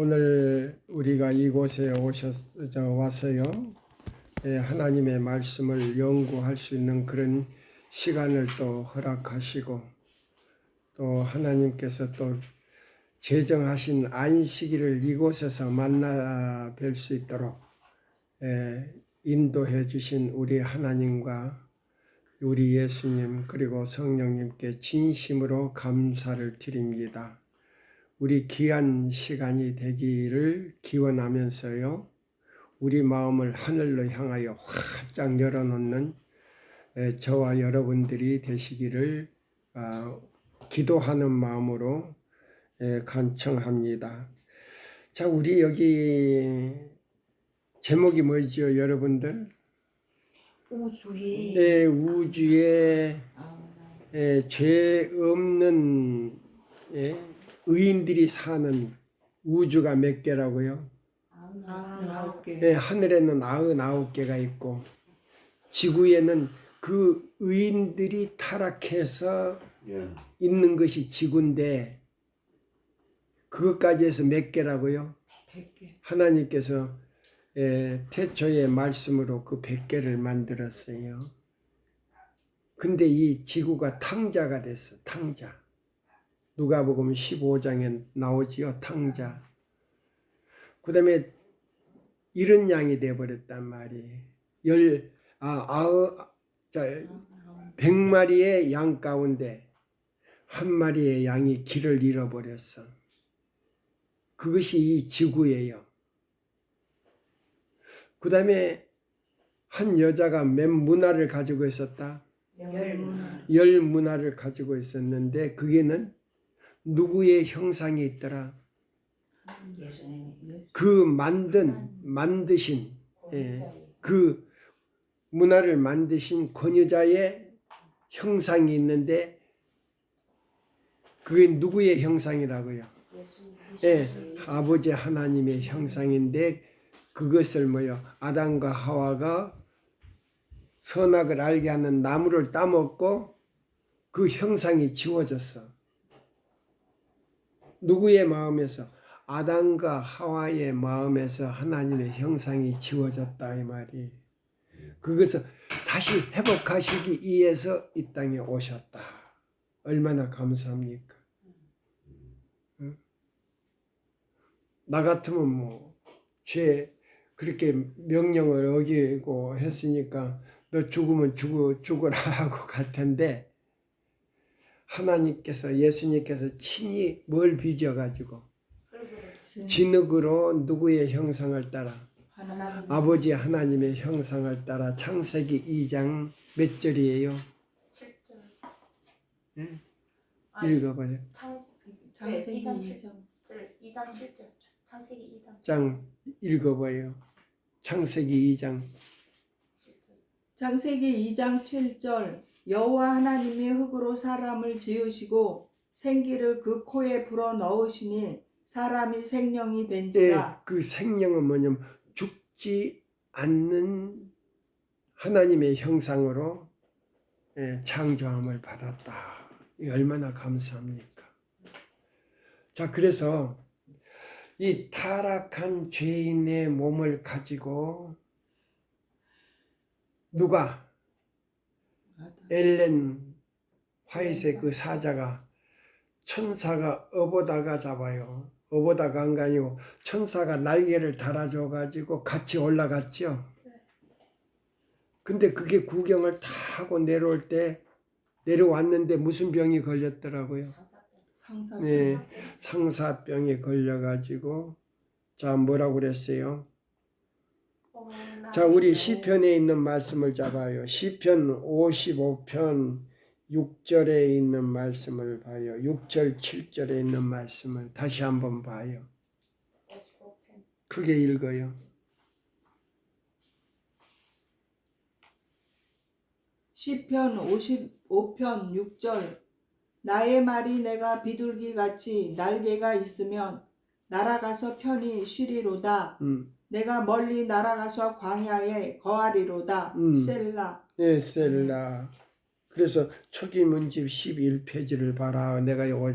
오늘 우리가 이곳에 와서요, 하나님의 말씀을 연구할 수 있는 그런 시간을 또 허락하시고, 또 하나님께서 또 제정하신 안식일을 이곳에서 만나 뵐 수 있도록 인도해 주신 우리 하나님과 우리 예수님 그리고 성령님께 진심으로 감사를 드립니다. 우리 귀한 시간이 되기를 기원하면서요, 우리 마음을 하늘로 향하여 활짝 열어놓는 저와 여러분들이 되시기를 기도하는 마음으로 간청합니다. 자, 우리 여기 제목이 뭐지요, 여러분들? 우주에 우주에 죄 없는 의인들이 사는 우주가 몇 개라고요? 99개. 하늘에는 99개가 있고 지구에는 그 의인들이 타락해서 있는 것이 지구인데 그것까지 해서 몇 개라고요? 100개. 하나님께서 태초의 말씀으로 그 100개를 만들었어요. 근데 이 지구가 탕자가 됐어. 탕자. 누가복음 15장에 나오지요. 탕자. 그 다음에 이런 양이 되어버렸단 말이에요. 100마리의 양 가운데 한 마리의 양이 길을 잃어버렸어. 그것이 이 지구예요. 그 다음에 한 여자가 몇 문화를 가지고 있었다? 10문화를 가지고 있었는데 그게는 누구의 형상이 있더라? 그 만드신 그 문화를 만드신 권유자의 형상이 있는데 그게 누구의 형상이라고요? 아버지 하나님의 형상인데 그것을 아담과 하와가 선악을 알게 하는 나무를 따먹고 그 형상이 지워졌어. 누구의 마음에서? 아담과 하와의 마음에서 하나님의 형상이 지워졌다 이 말이. 그것을 다시 회복하시기 위해서 이 땅에 오셨다. 얼마나 감사합니까? 응? 나 같으면 죄 그렇게 명령을 어기고 했으니까 너 죽으면 죽어라 하고 갈 텐데 하나님께서 예수님께서 친히 뭘 빚어가지고 진흙으로 누구의 형상을 따라? 아버지 하나님의 형상을 따라 창세기 2장 몇 절이에요? 7절. 네? 읽어봐요. 창세기 2장 7절. 창세기 2장. 장 읽어봐요. 창세기 2장. 7절. 창세기 2장 7절. 여호와 하나님이 흙으로 사람을 지으시고 생기를 그 코에 불어 넣으시니 사람이 생명이 된지라. 그 생명은 뭐냐면 죽지 않는 하나님의 형상으로 창조함을 받았다. 이 얼마나 감사합니까? 자, 그래서 이 타락한 죄인의 몸을 가지고 누가? 엘렌 화이트의 그 사자가 천사가 업어다가 잡아요. 업어다가 한 게 아니고 천사가 날개를 달아줘 가지고 같이 올라갔죠. 근데 그게 구경을 다 하고 내려왔는데 무슨 병이 걸렸더라고요. 네, 상사병이 걸려가지고 자 뭐라고 그랬어요? 자, 우리 시편에 있는 말씀을 잡아요. 시편 55편 6절에 있는 말씀을 봐요. 6절 7절에 있는 말씀을 다시 한번 봐요. 크게 읽어요. 시편 55편 6절. 나의 말이 내가 비둘기같이 날개가 있으면 날아가서 편히 쉬리로다. 내가 멀리 날아가서 광야에 거하리로다. 셀라. 네, 셀라. 그래서 초기 문집 11페이지를 봐라. 내가 요거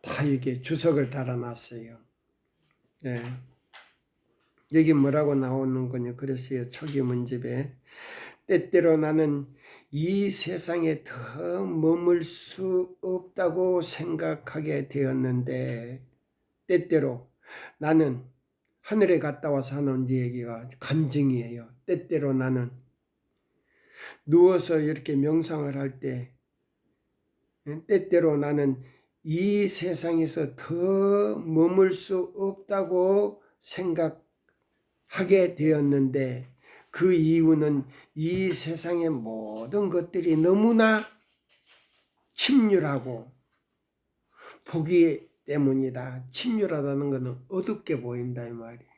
다 이게 주석을 달아놨어요. 네. 여기 뭐라고 나오는 거냐 그랬어요. 초기 문집에 때때로 나는 이 세상에 더 머물 수 없다고 생각하게 되었는데 때때로 나는 하늘에 갔다 와서 하는 얘기가 간증이에요. 때때로 나는 누워서 이렇게 명상을 할 때 때때로 나는 이 세상에서 더 머물 수 없다고 생각하게 되었는데 그 이유는 이 세상의 모든 것들이 너무나 침률하고 보기 때문이다. 침률하다는 것은 어둡게 보인다 이 말이에요.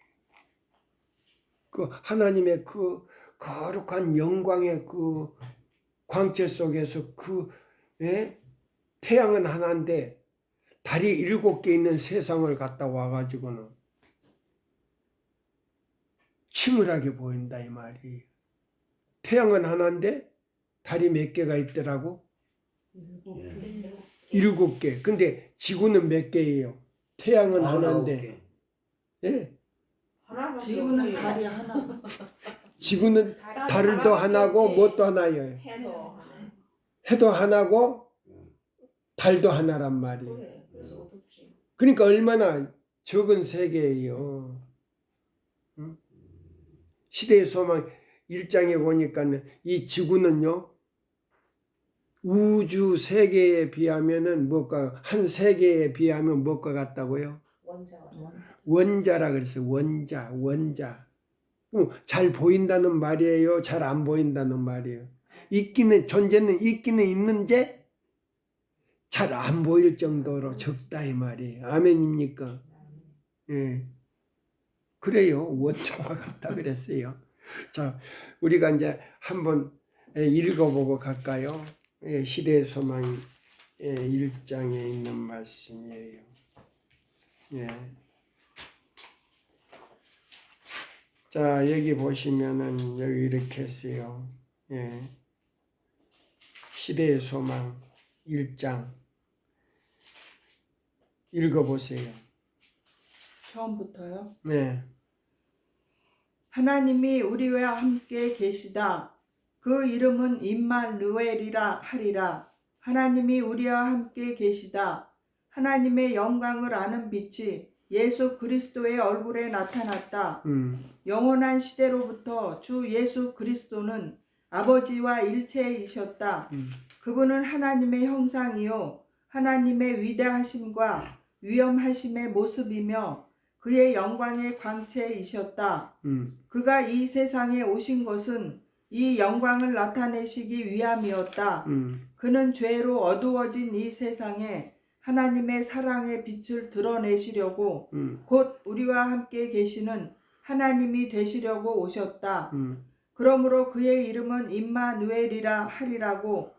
그 하나님의 그 거룩한 영광의 그 광채 속에서 태양은 하나인데 달이 7개 있는 세상을 갔다 와가지고는 침울하게 보인다 이 말이에요. 태양은 하나인데 달이 몇 개가 있더라고? 7개. 근데 지구는 몇 개예요? 태양은 하나인데. 예? 지구는 달이 하나. 지구는 달도 하나고 뭣도 하나예요. 해도 하나고 달도 하나란 말이에요. 그러니까 얼마나 적은 세계예요. 시대의 소망 1장에 보니까 이 지구는요. 우주 세계에 비하면은 한 세계에 비하면 뭐가 같다고요? 원자라 그랬어요. 원자. 잘 보인다는 말이에요. 잘 안 보인다는 말이에요. 존재는 있기는 있는데 잘 안 보일 정도로 적다 이 말이에요. 아멘입니까? 예. 그래요. 원자와 같다 그랬어요. 자, 우리가 이제 한번 읽어보고 갈까요? 시대의 소망 1장에 있는 말씀이에요. 예. 자, 여기 보시면은 여기 이렇게 했어요. 예. 시대의 소망 1장 읽어보세요. 처음부터요. 네. 하나님이 우리와 함께 계시다. 그 이름은 임마누엘이라 하리라. 하나님이 우리와 함께 계시다. 하나님의 영광을 아는 빛이 예수 그리스도의 얼굴에 나타났다. 영원한 시대로부터 주 예수 그리스도는 아버지와 일체이셨다. 그분은 하나님의 형상이요 하나님의 위대하심과 위엄하심의 모습이며 그의 영광의 광채이셨다. 그가 이 세상에 오신 것은 이 영광을 나타내시기 위함이었다. 그는 죄로 어두워진 이 세상에 하나님의 사랑의 빛을 드러내시려고 곧 우리와 함께 계시는 하나님이 되시려고 오셨다. 그러므로 그의 이름은 임마누엘이라 하리라고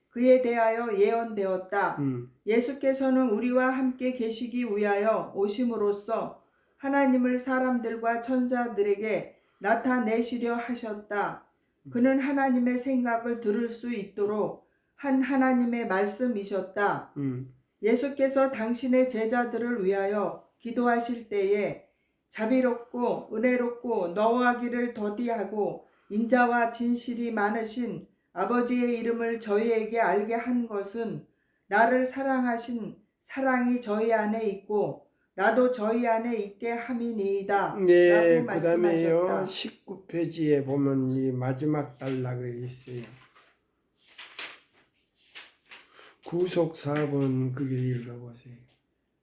그에 대하여 예언되었다. 예수께서는 우리와 함께 계시기 위하여 오심으로써 하나님을 사람들과 천사들에게 나타내시려 하셨다. 그는 하나님의 생각을 들을 수 있도록 한 하나님의 말씀이셨다. 예수께서 당신의 제자들을 위하여 기도하실 때에 자비롭고 은혜롭고 너하기를 더디하고 인자와 진실이 많으신 아버지의 이름을 저희에게 알게 한 것은 나를 사랑하신 사랑이 저희 안에 있고 나도 저희 안에 있게 함이니이다. 네, 라고 그 다음에요. 말씀하셨다. 19페이지에 보면 이 마지막 단락이 있어요. 구속 사업은 그게 읽어보세요.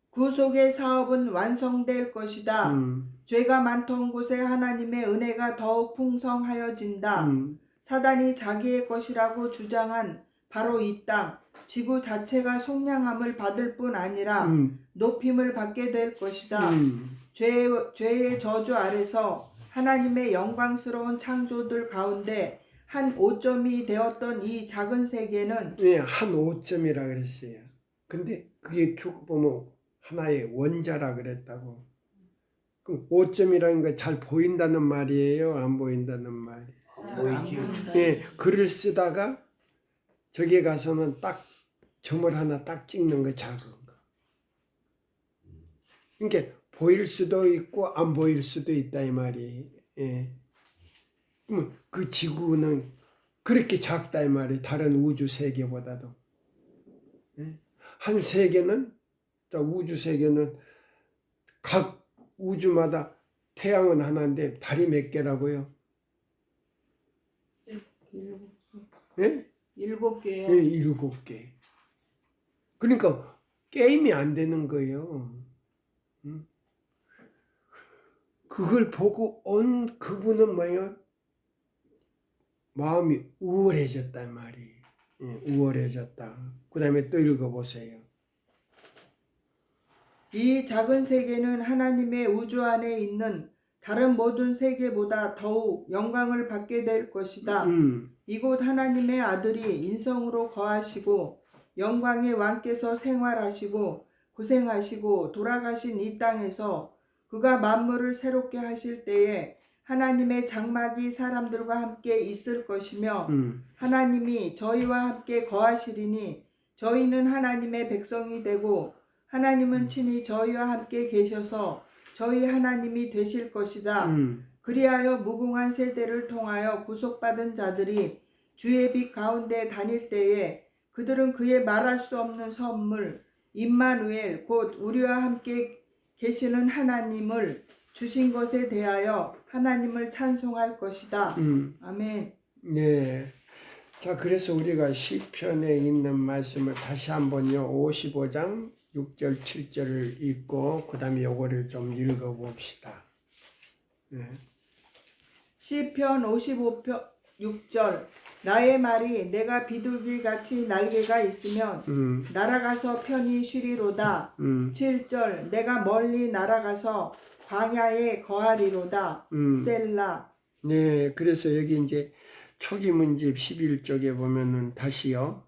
구속의 사업은 완성될 것이다. 죄가 많던 곳에 하나님의 은혜가 더욱 풍성하여진다. 사단이 자기의 것이라고 주장한 바로 이 땅, 지구 자체가 속량함을 받을 뿐 아니라 높임을 받게 될 것이다. 죄의 저주 아래서 하나님의 영광스러운 창조들 가운데 한 5점이 되었던 이 작은 세계는 한 5점이라 그랬어요. 근데 그게 쭉 보면 하나의 원자라 그랬다고. 그 5점이라는 거 잘 보인다는 말이에요? 안 보인다는 말이에요? 예, 글을 쓰다가 저기에 가서는 딱 점을 하나 딱 찍는 거 작은 거. 그러니까 보일 수도 있고 안 보일 수도 있다 이 말이에요. 예. 그러면 그 지구는 그렇게 작다 이 말이에요. 다른 우주 세계보다도. 예. 한 세계는 우주 세계는 각 우주마다 태양은 하나인데 달이 몇 개라고요? 예? 7개요. 예, 7개. 그러니까 게임이 안 되는 거예요. 그걸 보고 온 그분은 뭐예요? 마음이 우월해졌단 말이에요. 예, 우월해졌다. 그 다음에 또 읽어보세요. 이 작은 세계는 하나님의 우주 안에 있는 다른 모든 세계보다 더욱 영광을 받게 될 것이다. 이곳 하나님의 아들이 인성으로 거하시고 영광의 왕께서 생활하시고 고생하시고 돌아가신 이 땅에서 그가 만물을 새롭게 하실 때에 하나님의 장막이 사람들과 함께 있을 것이며 하나님이 저희와 함께 거하시리니 저희는 하나님의 백성이 되고 하나님은 친히 저희와 함께 계셔서 저희 하나님이 되실 것이다. 그리하여 무궁한 세대를 통하여 구속받은 자들이 주의 빛 가운데 다닐 때에 그들은 그의 말할 수 없는 선물 임마누엘 곧 우리와 함께 계시는 하나님을 주신 것에 대하여 하나님을 찬송할 것이다. 아멘. 네. 자, 그래서 우리가 시편에 있는 말씀을 다시 한번요. 55장 6절 7절을 읽고 그 다음에 요거를 좀 읽어봅시다. 네. 시편 55편 6절 나의 말이 내가 비둘기같이 날개가 있으면 날아가서 편히 쉬리로다. 7절 내가 멀리 날아가서 광야에 거하리로다. 셀라. 네, 그래서 여기 이제 초기 문집 11쪽에 보면은 다시요.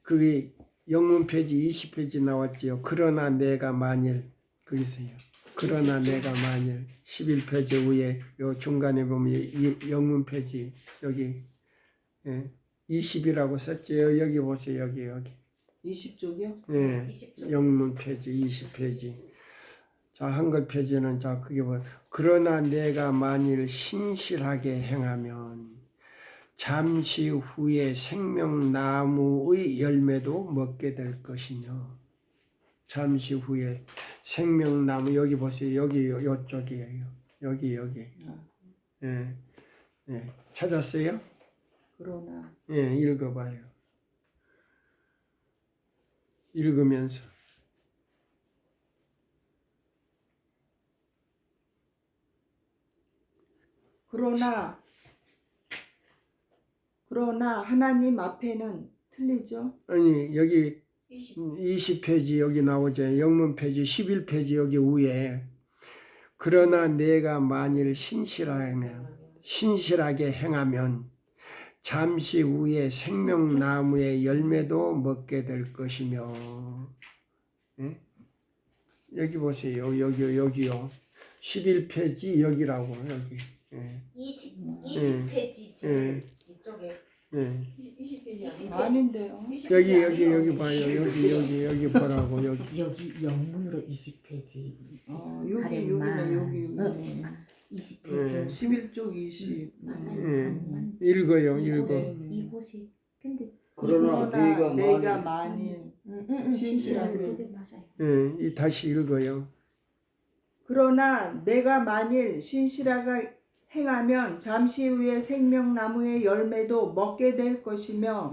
그게 영문 페이지 20페이지 나왔지요. 그러나 내가 만일 거기서요. 그러나 내가 만일 11페이지 위에 요 중간에 보면 이 영문 페이지 여기 20이라고 썼지요. 여기 보세요. 여기 20쪽이요? 네, 20쪽. 영문 페이지 20페이지. 자, 한글 페이지는 자 그게 뭐 그러나 내가 만일 신실하게 행하면 잠시 후에 생명나무의 열매도 먹게 될 것이며 잠시 후에 생명나무 여기 보세요. 여기 요쪽이에요. 여기 예. 예. 찾았어요? 그러나 예, 읽어봐요. 읽으면서 그러나 하나님 앞에는 틀리죠? 아니 여기 20. 20페이지 여기 나오죠. 영문 페이지 11페이지 여기 위에 그러나 내가 만일 신실하게 행하면 잠시 후에 생명나무의 열매도 먹게 될 것이며 예? 여기 보세요. 여기요. 11페이지 여기라고 여기. 예. 20페이지 제일 이쪽에. 예. 20페이지 아닌데요. 여기 봐요. 여기 보라고 여기. 여기 영문으로 20페이지. 여기 20페이지. 11쪽 20. 맞아요. 읽어요. 이곳이 근데 그러나 내가 만일 신실하게 신실하게. 맞아요. 예, 다시 읽어요. 그러나 내가 만일 신실하게 행하면 잠시 후에 생명나무의 열매도 먹게 될 것이며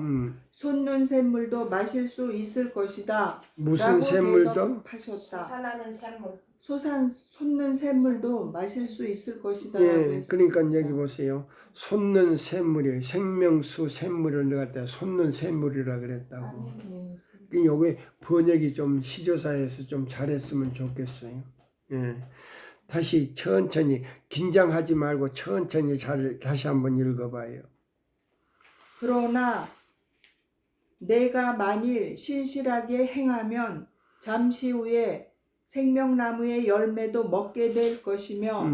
솟는 샘물도 마실 수 있을 것이다. 무슨 라고 샘물도? 대답하셨다. 솟아나는 샘물. 솟는 샘물도 마실 수 있을 것이다. 예, 그러니까 여기 보세요. 솟는 샘물이 생명수 샘물을 갖다 솟는 샘물이라 그랬다고. 그 여기 번역이 좀 시조사에서 좀 잘했으면 좋겠어요. 예. 다시 천천히 긴장하지 말고 천천히 다시 한번 읽어봐요. 그러나 내가 만일 신실하게 행하면 잠시 후에 생명나무의 열매도 먹게 될 것이며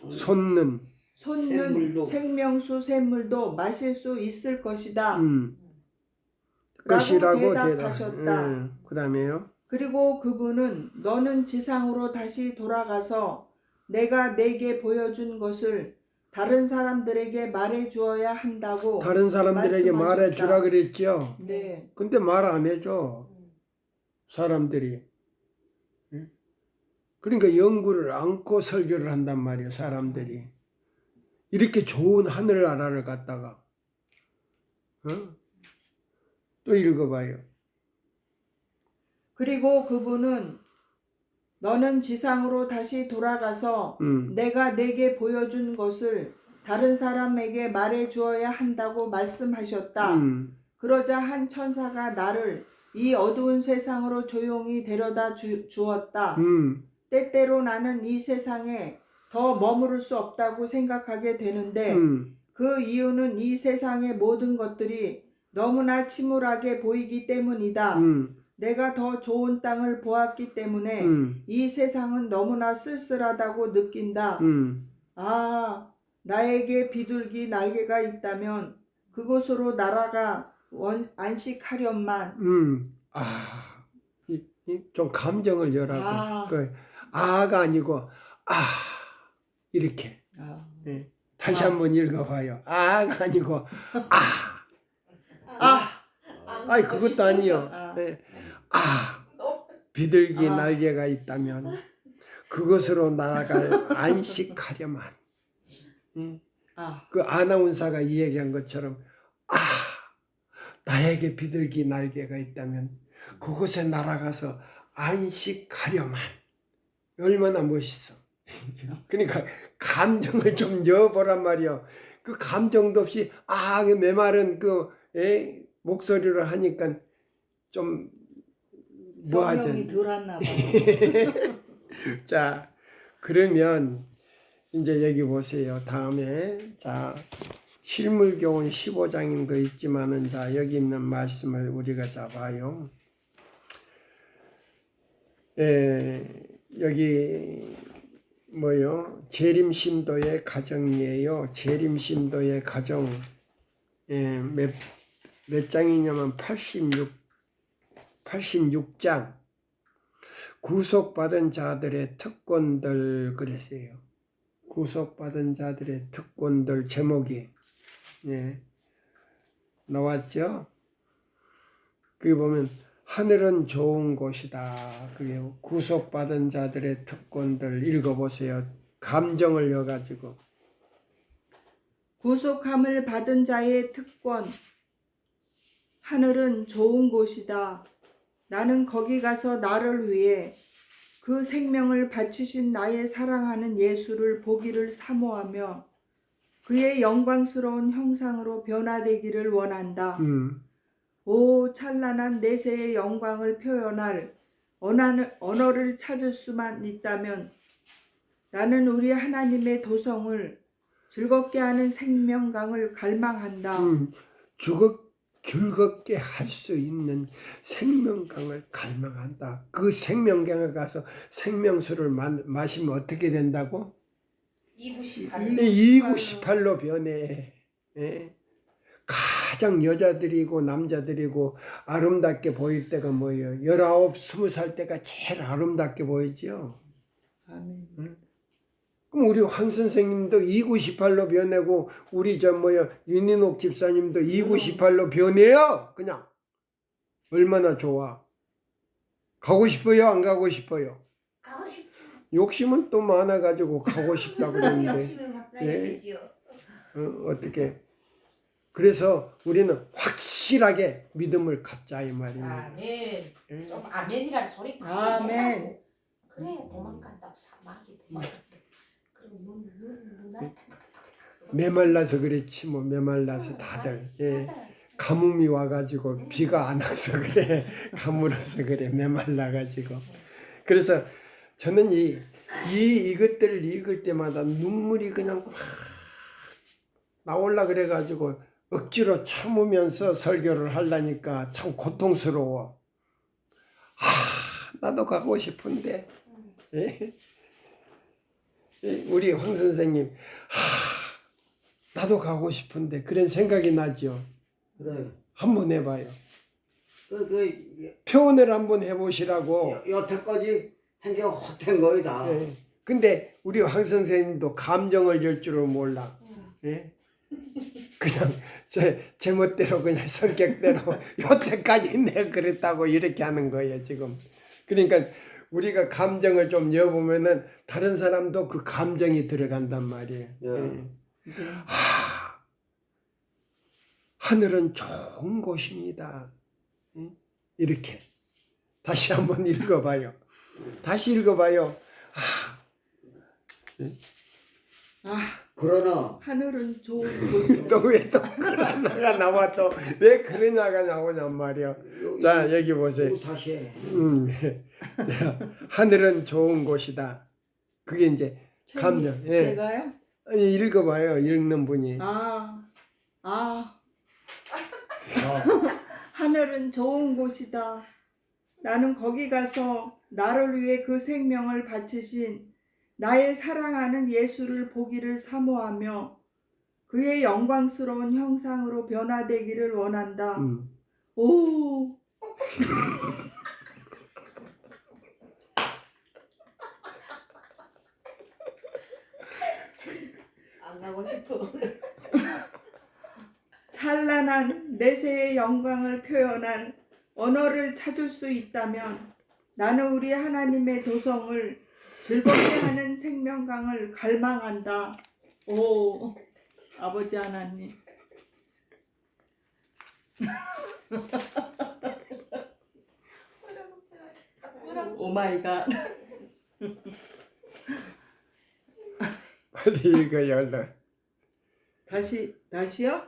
솟는 생명수 샘물도 마실 수 있을 것이다. 것이라고 대답하셨다. 그 다음에요. 그리고 그분은 너는 지상으로 다시 돌아가서 내가 내게 보여준 것을 다른 사람들에게 말해 주어야 한다고 다른 사람들에게 말씀하셨다. 말해주라 그랬죠. 네. 근데 말 안 해줘. 사람들이. 응? 그러니까 연구를 안고 설교를 한단 말이에요. 사람들이. 이렇게 좋은 하늘나라를 갖다가. 또 읽어봐요. 그리고 그분은 너는 지상으로 다시 돌아가서 내가 내게 보여준 것을 다른 사람에게 말해 주어야 한다고 말씀하셨다. 그러자 한 천사가 나를 이 어두운 세상으로 조용히 데려다 주었다. 때때로 나는 이 세상에 더 머무를 수 없다고 생각하게 되는데 그 이유는 이 세상의 모든 것들이 너무나 침울하게 보이기 때문이다. 내가 더 좋은 땅을 보았기 때문에 이 세상은 너무나 쓸쓸하다고 느낀다. 아, 나에게 비둘기 날개가 있다면 그곳으로 날아가 안식하련만. 좀 감정을 열하고. 아가 아니고 이렇게. 네. 다시 한번 읽어봐요. 아가 아니고 아이 그것도 아니요. 네. 비둘기 날개가 있다면 그것으로 날아갈 안식하려만. 그 아나운서가 이야기한 것처럼 나에게 비둘기 날개가 있다면 그곳에 날아가서 안식하려만. 얼마나 멋있어. 그러니까 감정을 좀 넣어보란 말이요. 그 감정도 없이 그 메마른 그 목소리로 하니까 좀 뭐하죠. 성령이 들었나 봐요. 자, 그러면 이제 여기 보세요. 다음에 자 실물교훈 15장인도 있지만은 자 여기 있는 말씀을 우리가 잡아요. 여기 뭐요? 재림신도의 가정이에요. 재림신도의 가정. 몇 장이냐면 86장. 구속받은 자들의 특권들 그랬어요. 구속받은 자들의 특권들 제목이 나왔죠. 거기 보면 하늘은 좋은 곳이다. 그래요. 구속받은 자들의 특권들 읽어보세요. 감정을 넣어가지고. 구속함을 받은 자의 특권. 하늘은 좋은 곳이다. 나는 거기 가서 나를 위해 그 생명을 바치신 나의 사랑하는 예수를 보기를 사모하며 그의 영광스러운 형상으로 변화되기를 원한다. 오 찬란한 내세의 영광을 표현할 언어를 찾을 수만 있다면 나는 우리 하나님의 도성을 즐겁게 하는 생명강을 갈망한다. 즐겁게 할 수 있는 생명강을 갈망한다. 그 생명강에 가서 생명수를 마시면 어떻게 된다고? 298로 변해. 가장 여자들이고 남자들이고 아름답게 보일 때가 뭐예요? 19, 20살 때가 제일 아름답게 보이죠. 아멘. 그럼 우리 황 선생님도 298로 변하고 우리 윤인옥 집사님도 298로 변해요. 그냥 얼마나 좋아. 가고 싶어요? 안 가고 싶어요? 가고 싶어. 욕심은 또 많아가지고 가고 싶다고 그러는데 욕심을 만나야 되죠. 어떻게? 그래서 우리는 확실하게 믿음을 갖자 이 말입니다. 아멘. 좀 아멘이라는 소리 크게 아멘. 해라고. 그래 도망간다고 사막이 도망간다. 그럼 눈알 메말라서 그렇지 뭐 메말라서 다들 가뭄이 와가지고 비가 안 와서 그래 가물어서 그래 메말라가지고. 그래서 저는 이것들을 읽을 때마다 눈물이 그냥 막 나올라 그래가지고 억지로 참으면서 설교를 하려니까 참 고통스러워. 나도 가고 싶은데. 우리 황 선생님, 나도 가고 싶은데 그런 생각이 나죠. 그래. 한번 해봐요. 표현을 한번 해보시라고. 여태까지 한 게 헛된 거야 다. 예. 근데 우리 황 선생님도 감정을 열 줄은 몰라. 예? 그냥 제 멋대로 그냥 성격대로 여태까지 내가 그랬다고 이렇게 하는 거예요 지금. 그러니까 우리가 감정을 좀 여보면은 다른 사람도 그 감정이 들어간단 말이에요. 예. 하늘은 좋은 곳입니다. 예? 이렇게 다시 한번 읽어봐요. 다시 읽어봐요. 그러나 하늘은 좋은 곳이다. 또 왜 또 그러냐가 나와 또 왜 그러냐가 나오냔 말이야. 자 여기 보세요. 다시 해. 자, 하늘은 좋은 곳이다. 그게 이제 감정. 예. 제가요? 아니, 읽어봐요. 읽는 분이. 하늘은 좋은 곳이다. 나는 거기 가서 나를 위해 그 생명을 바치신 나의 사랑하는 예수를 보기를 사모하며 그의 영광스러운 형상으로 변화되기를 원한다. 오. 안 가고 싶어. 찬란한 내세의 영광을 표현한 언어를 찾을 수 있다면 나는 우리 하나님의 도성을 즐겁게 하는 생명강을 갈망한다. 오, 아버지 하나님. 오 마이 갓. 빨리 읽어요. 얼른. 다시요?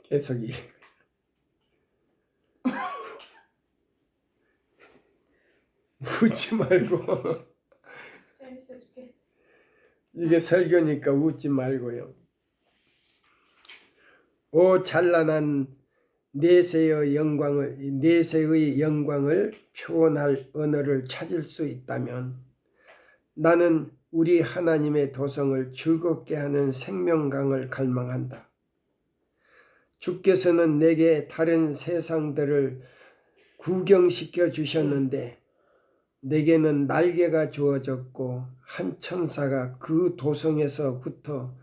계속 읽어. 웃지 말고. 재밌어 죽겠. 이게 설교니까 웃지 말고요. 오 찬란한 내세의 영광을 표현할 언어를 찾을 수 있다면 나는 우리 하나님의 도성을 즐겁게 하는 생명강을 갈망한다. 주께서는 내게 다른 세상들을 구경시켜 주셨는데 내게는 날개가 주어졌고 한 천사가 그 도성에서부터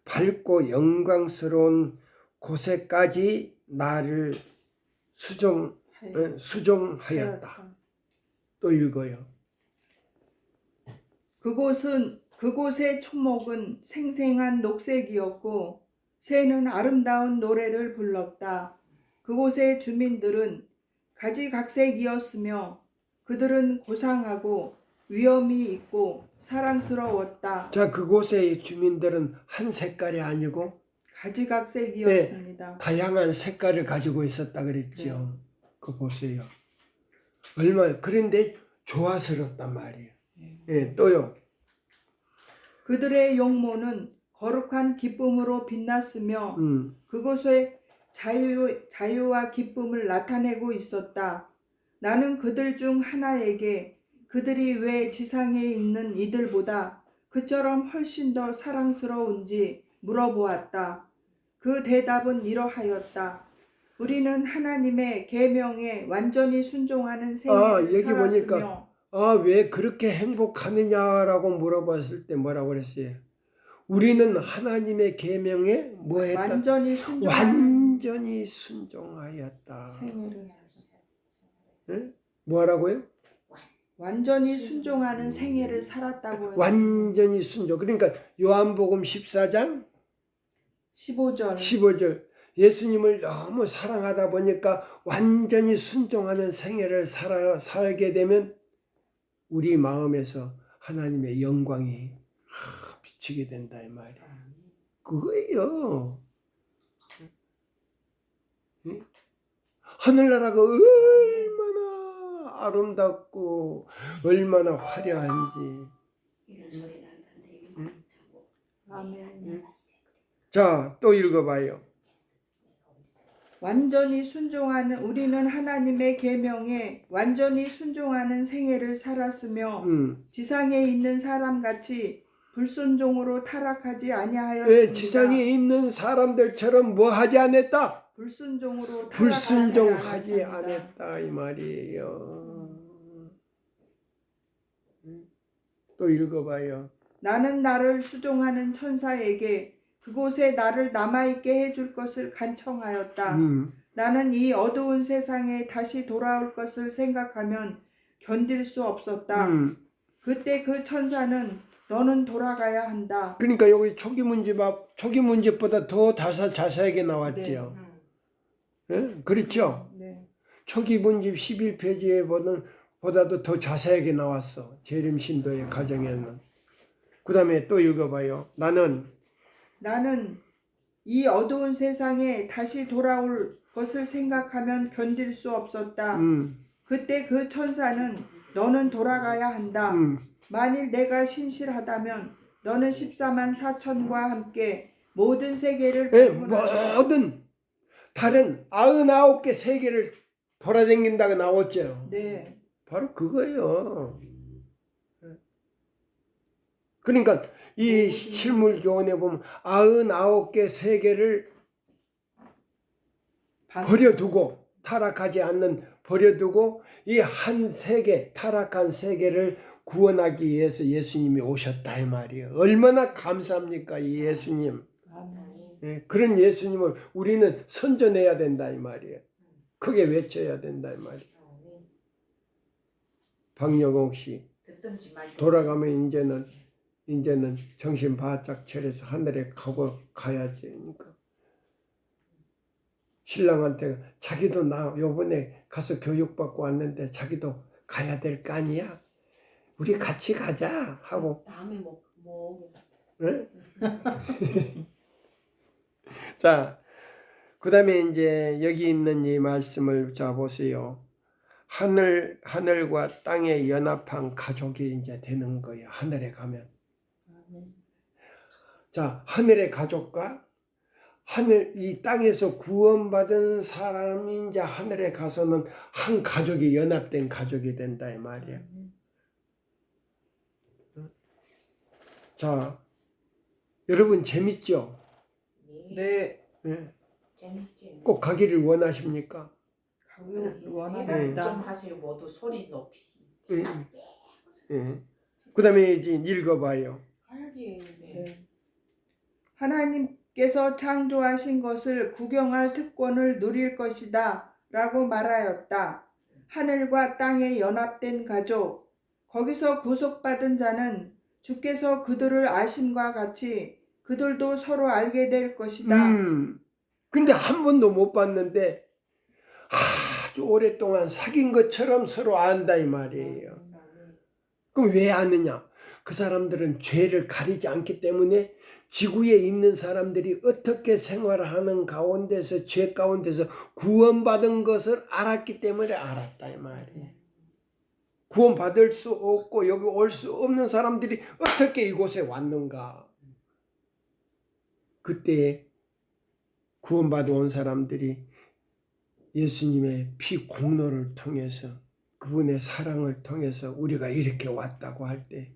밝고 영광스러운 곳에까지 나를 수종하였다. 또 읽어요. 그곳의 초목은 생생한 녹색이었고 새는 아름다운 노래를 불렀다. 그곳의 주민들은 가지각색이었으며 그들은 고상하고 위엄이 있고 사랑스러웠다. 자, 그곳의 주민들은 한 색깔이 아니고 가지각색이었습니다. 다양한 색깔을 가지고 있었다 그랬죠. 그거 보세요. 얼마나 그런데 조화스럽단 말이에요. 또요. 그들의 용모는 거룩한 기쁨으로 빛났으며 그곳에 자유와 기쁨을 나타내고 있었다. 나는 그들 중 하나에게 그들이 왜 지상에 있는 이들보다 그처럼 훨씬 더 사랑스러운지 물어보았다. 그 대답은 이러하였다. 우리는 하나님의 계명에 완전히 순종하는 생애를 여기 살았으며 보니까 왜 그렇게 행복하느냐라고 물어봤을 때 뭐라고 그랬어요? 우리는 하나님의 계명에 뭐 했다? 완전히 순종하였다. 생애를 네? 뭐라고요? 완전히 순종하는 생애를 살았다고 해요. 완전히 순종. 그러니까 요한복음 14장 15절 예수님을 너무 사랑하다 보니까 완전히 순종하는 생애를 살게 되면 우리 마음에서 하나님의 영광이 비치게 된다 이 말이에요. 그거예요. 하늘나라가 얼마나 아름답고 얼마나 화려한지. 이런 소리 난다는데 아멘. 자, 또 읽어봐요. 우리는 하나님의 계명에 완전히 순종하는 생애를 살았으며 지상에 있는 사람같이 불순종으로 타락하지 아니하였습니다. 지상에 있는 사람들처럼 뭐 하지 않았다? 불순종으로 불순종하지 않았습니다. 않았다 이 말이에요. 또 읽어봐요. 나는 나를 수종하는 천사에게 그곳에 나를 남아있게 해줄 것을 간청하였다. 나는 이 어두운 세상에 다시 돌아올 것을 생각하면 견딜 수 없었다. 그때 그 천사는 너는 돌아가야 한다. 그러니까 여기 초기 문제보다 더 자세하게 나왔죠. 예? 그렇죠? 네. 초기 문집 11페이지에 보다도 더 자세하게 나왔어. 재림 신도의 가정에는. 그 다음에 또 읽어봐요. 나는 이 어두운 세상에 다시 돌아올 것을 생각하면 견딜 수 없었다. 그때 그 천사는 너는 돌아가야 한다. 만일 내가 신실하다면 너는 14만 4천과 함께 모든 세계를 모든 다른 99개 세계를 돌아다닌다고 나왔죠. 네. 바로 그거예요. 그러니까 이 실물 교훈에 보면 99개 세계를 버려두고 타락하지 않는 버려두고 이 한 세계 타락한 세계를 구원하기 위해서 예수님이 오셨다 이 말이에요. 얼마나 감사합니까 이 예수님. 예, 그런 예수님을 우리는 선전해야 된다 이 말이에요. 크게 외쳐야 된다 이 말이에요. 박영옥 씨 돌아가면 이제는 정신 바짝 차려서 하늘에 가야지. 그러니까 신랑한테 자기도 나 요번에 가서 교육받고 왔는데 자기도 가야 될 거 아니야? 우리 같이 가자 하고. 다음에 뭐 네? 자, 그 다음에 이제 여기 있는 이 말씀을 자 보세요. 하늘과 땅의 연합한 가족이 이제 되는 거예요. 하늘에 가면. 자, 하늘의 가족과 이 땅에서 구원받은 사람이 이제 하늘에 가서는 한 가족이 연합된 가족이 된다 이 말이에요. 자, 여러분 재밌죠? 네. 네. 재밌지. 꼭 가기를 원하십니까? 원합니다. 좀 하세요. 모두 소리 높이. 예. 예. 그 다음에 이제 읽어봐요. 가야지. 네. 하나님께서 창조하신 것을 구경할 특권을 누릴 것이다 라고 말하였다. 하늘과 땅에 연합된 가족, 거기서 구속받은 자는 주께서 그들을 아심과 같이 그들도 서로 알게 될 것이다. 근데 한 번도 못 봤는데 아주 오랫동안 사귄 것처럼 서로 안다 이 말이에요. 그럼 왜 아느냐? 그 사람들은 죄를 가리지 않기 때문에 지구에 있는 사람들이 어떻게 생활하는 가운데서 죄 가운데서 구원받은 것을 알았기 때문에 알았다 이 말이에요. 구원받을 수 없고 여기 올 수 없는 사람들이 어떻게 이곳에 왔는가? 그때 구원받아 온 사람들이 예수님의 피 공로를 통해서 그분의 사랑을 통해서 우리가 이렇게 왔다고 할 때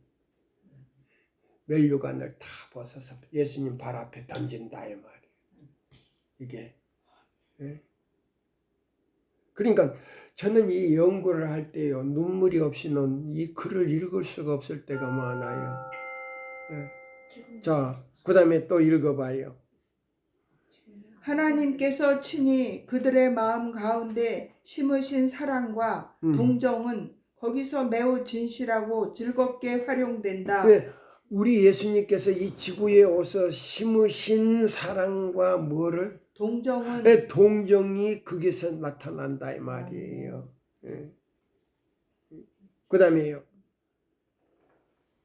면류관을 다 벗어서 예수님 발 앞에 던진다 이 말이에요. 이게 예? 그러니까 저는 이 연구를 할 때요 눈물이 없이는 이 글을 읽을 수가 없을 때가 많아요. 예. 자, 그 다음에 또 읽어봐요. 하나님께서 친히 그들의 마음 가운데 심으신 사랑과 동정은 거기서 매우 진실하고 즐겁게 활용된다. 네, 우리 예수님께서 이 지구에 오서 심으신 사랑과 뭐를? 동정은 네, 동정이 거기서 나타난다 이 말이에요. 네. 그 다음에요.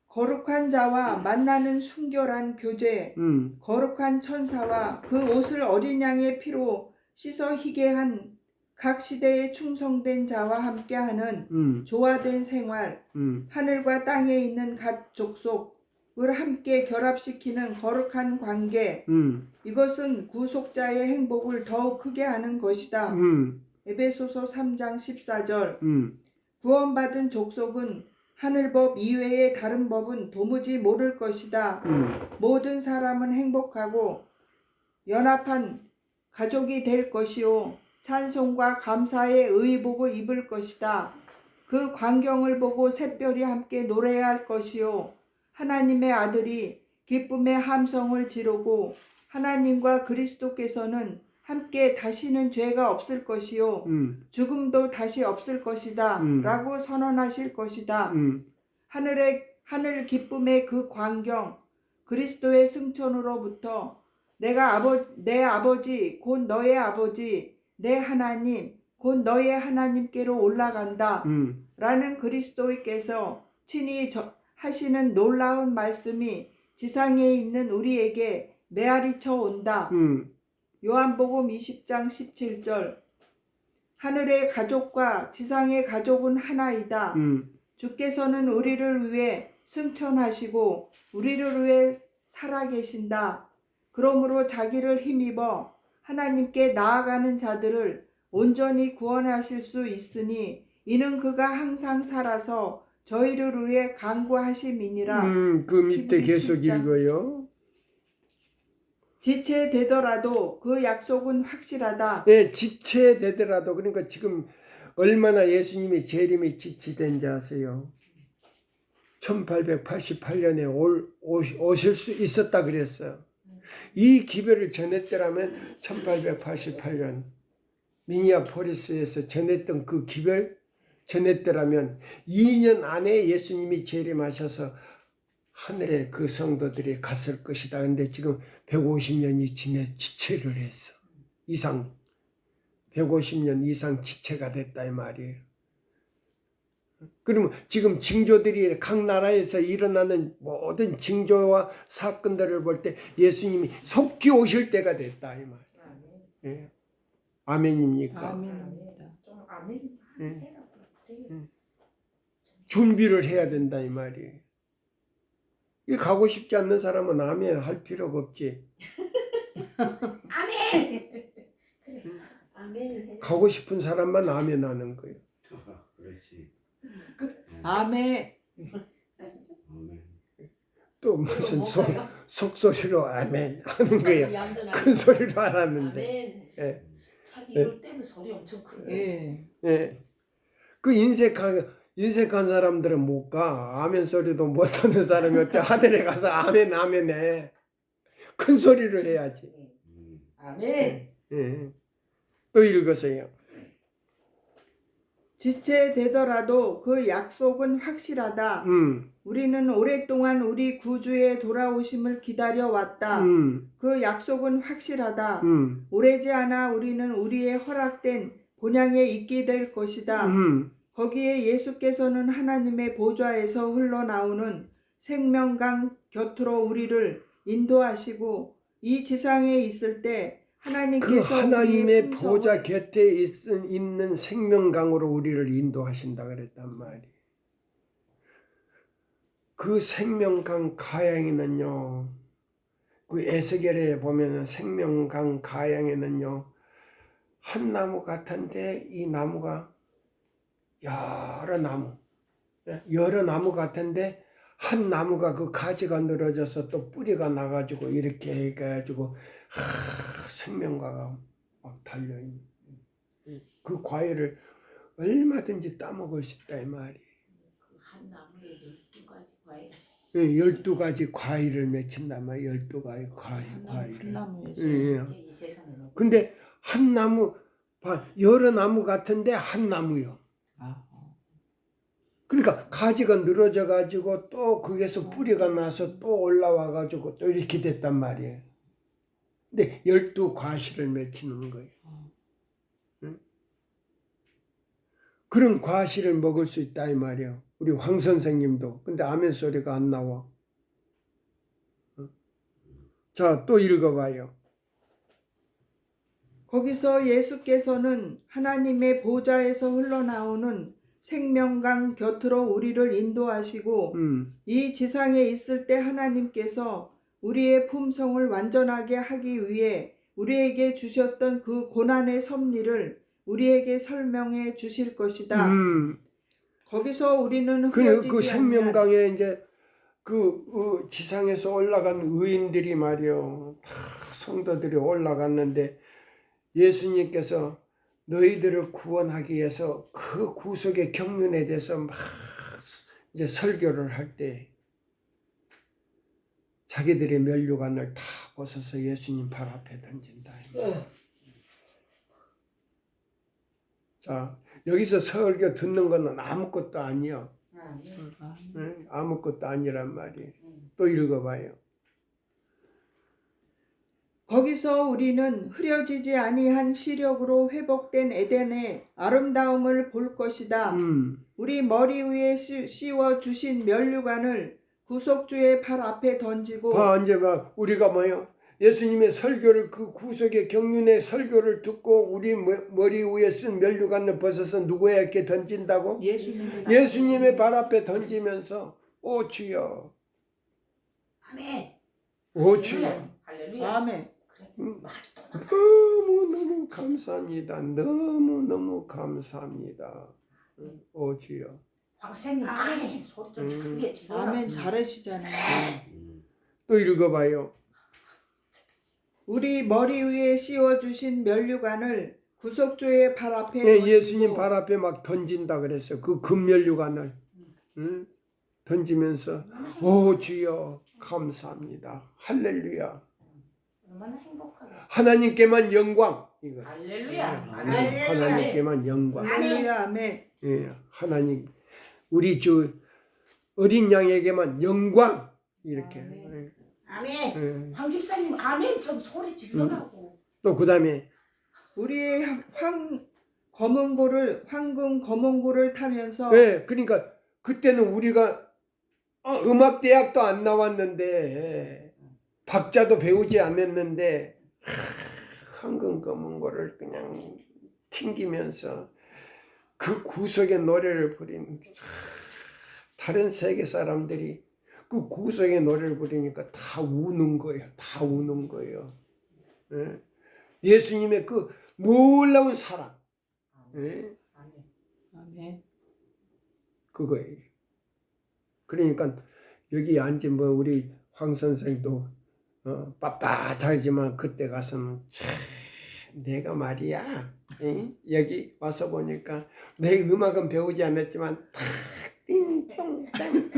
거룩한 자와 만나는 순결한 교제, 거룩한 천사와 그 옷을 어린 양의 피로 씻어 희게 한 각 시대에 충성된 자와 함께하는 조화된 생활, 하늘과 땅에 있는 각 족속을 함께 결합시키는 거룩한 관계, 이것은 구속자의 행복을 더욱 크게 하는 것이다. 에베소서 3장 14절. 구원받은 족속은 하늘법 이외의 다른 법은 도무지 모를 것이다. 모든 사람은 행복하고 연합한 가족이 될 것이요 찬송과 감사의 의복을 입을 것이다. 그 광경을 보고 샛별이 함께 노래할 것이요 하나님의 아들이 기쁨의 함성을 지르고 하나님과 그리스도께서는 함께 다시는 죄가 없을 것이요 죽음도 다시 없을 것이다 라고 선언하실 것이다. 하늘 기쁨의 그 광경 그리스도의 승천으로부터 내 아버지 곧 너의 아버지 내 하나님 곧 너의 하나님께로 올라간다 라는 그리스도께서 친히 하시는 놀라운 말씀이 지상에 있는 우리에게 메아리쳐 온다. 요한복음 20장 17절 하늘의 가족과 지상의 가족은 하나이다. 주께서는 우리를 위해 승천하시고 우리를 위해 살아계신다. 그러므로 자기를 힘입어 하나님께 나아가는 자들을 온전히 구원하실 수 있으니 이는 그가 항상 살아서 저희를 위해 간구하심이니라. 그 밑에 계속 읽어요. 지체되더라도 그 약속은 확실하다. 예, 지체되더라도 그러니까 지금 얼마나 예수님의 재림이 지체된지 아세요? 1888년에 오실 수 있었다 그랬어요. 이 기별을 전했더라면 1888년 미니아포리스에서 전했던 그 기별 전했더라면 2년 안에 예수님이 재림하셔서 하늘에 그 성도들이 갔을 것이다. 근데 지금 150년이 지내 지체를 했어. 150년 이상 지체가 됐다 이 말이에요. 그러면 지금 징조들이 각 나라에서 일어나는 모든 징조와 사건들을 볼 때 예수님이 속히 오실 때가 됐다 이 말. 예. 아멘입니까? 아멘입니다. 좀 아멘. 예. 준비를 해야 된다 이 말이에요. 이 가고 싶지 않는 사람은 아멘 할 필요가 없지. 아멘. 그래. 아멘을 해. 가고 싶은 사람만 아멘 하는 거예요. 그렇지. 아멘. 아멘. 또 무슨 속소리로 아멘 하는 거예요. 큰 소리로 알았는데. 아멘. 예. 자기 이럴 때는 소리 엄청 크네. 예. 그 인색한 사람들은 못 가. 아멘 소리도 못 하는 사람이 어때? 하늘에 가서 아멘 해. 큰 소리로 해야지. 아멘. 예. 또 읽으세요. 지체되더라도 그 약속은 확실하다. 우리는 오랫동안 우리 구주의 돌아오심을 기다려왔다. 그 약속은 확실하다. 오래지 않아 우리는 우리의 허락된 본향에 있게 될 것이다. 거기에 예수께서는 하나님의 보좌에서 흘러나오는 생명강 곁으로 우리를 인도하시고 이 지상에 있을 때 하나님께서 그 하나님의 우리의 보좌 곁에 있는 생명강으로 우리를 인도하신다 그랬단 말이에요. 그 생명강 가양에는요, 그 에스겔에 보면은 생명강 가양에는요, 한 나무 같은데 이 나무가 여러 나무 같은데 한 나무가 그 가지가 늘어져서 또 뿌리가 나가지고 이렇게 해가지고 생명과가 막 달려있는 그 과일을 얼마든지 따먹을 수 있다 이 말이에요. 그 한 나무에 12가지 과일. 12가지 과일을 맺힌단 말이에요. 12가지 과일을. 이 세상에는. 근데 한 나무, 여러 나무 같은데 한 나무요. 그러니까 가지가 늘어져 가지고 또 거기에서 뿌리가 나서 또 올라와 가지고 또 이렇게 됐단 말이에요. 근데 12과실을 맺히는 거예요. 응? 그런 과실을 먹을 수 있다 이 말이에요. 우리 황 선생님도. 근데 아멘 소리가 안 나와. 자, 또 읽어봐요. 거기서 예수께서는 하나님의 보좌에서 흘러나오는 생명강 곁으로 우리를 인도하시고 이 지상에 있을 때 하나님께서 우리의 품성을 완전하게 하기 위해 우리에게 주셨던 그 고난의 섭리를 우리에게 설명해 주실 것이다. 거기서 우리는 그 그 생명강에 이제 그 지상에서 올라간 의인들이 말이요, 다 성도들이 올라갔는데 예수님께서 너희들을 구원하기 위해서 그 구속의 경륜에 대해서 막 이제 설교를 할 때 자기들의 면류관을 다 벗어서 예수님 발 앞에 던진다. 자, 여기서 설교 듣는 거는 아무것도 아니요. 응? 아무것도 아니란 말이에요. 또 읽어봐요. 거기서 우리는 흐려지지 아니한 시력으로 회복된 에덴의 아름다움을 볼 것이다. 우리 머리 위에 씌워 주신 면류관을 구속주의 발 앞에 던지고 봐, 이제 막 우리가 뭐요? 예수님의 설교를 그 구속의 경륜의 설교를 듣고 우리 머리 위에 쓴 면류관을 벗어서 누구에게 던진다고? 예수님의 발 앞에 던지면서 오 주여, 아멘. 오 주여, 할렐루야. 아멘. 너무너무 감사합니다. 너무너무 감사합니다. 오 주여. 황생님 아멘. 소리 좀 크게 질러라. 아멘. 잘하시잖아요. 또 읽어봐요. 우리 머리 위에 씌워 주신 면류관을 구속주의 발 앞에 예, 던지고 예수님 발 앞에 막 던진다 그랬어요. 그 금면류관을 던지면서 오 주여 감사합니다. 할렐루야. 얼마나 행복하게. 하나님께만 영광. 이거. 할렐루야. 하나님께만 영광. 할렐루야. 아멘. 예, 하나님 우리 주 어린 양에게만 영광 이렇게. 아멘. 예. 황 집사님 아멘 좀 소리 질러라고. 또 그다음에 우리의 황금 검은고를 타면서 예, 그러니까 그때는 우리가 음악 대학도 안 나왔는데 박자도 배우지 않았는데 황금 검은 거를 그냥 튕기면서 그 구속의 노래를 부리는 다른 세계 사람들이 그 구속의 노래를 부르니까 다 우는 거예요. 다 우는 거예요. 예? 예수님의 그 놀라운 사랑. 예? 아멘. 그거예요. 그러니까 여기 앉은 뭐 우리 황 선생도 빳빳하지만 그때 가서는 참 내가 말이야 여기 와서 보니까 내 음악은 배우지 않았지만 띵동땅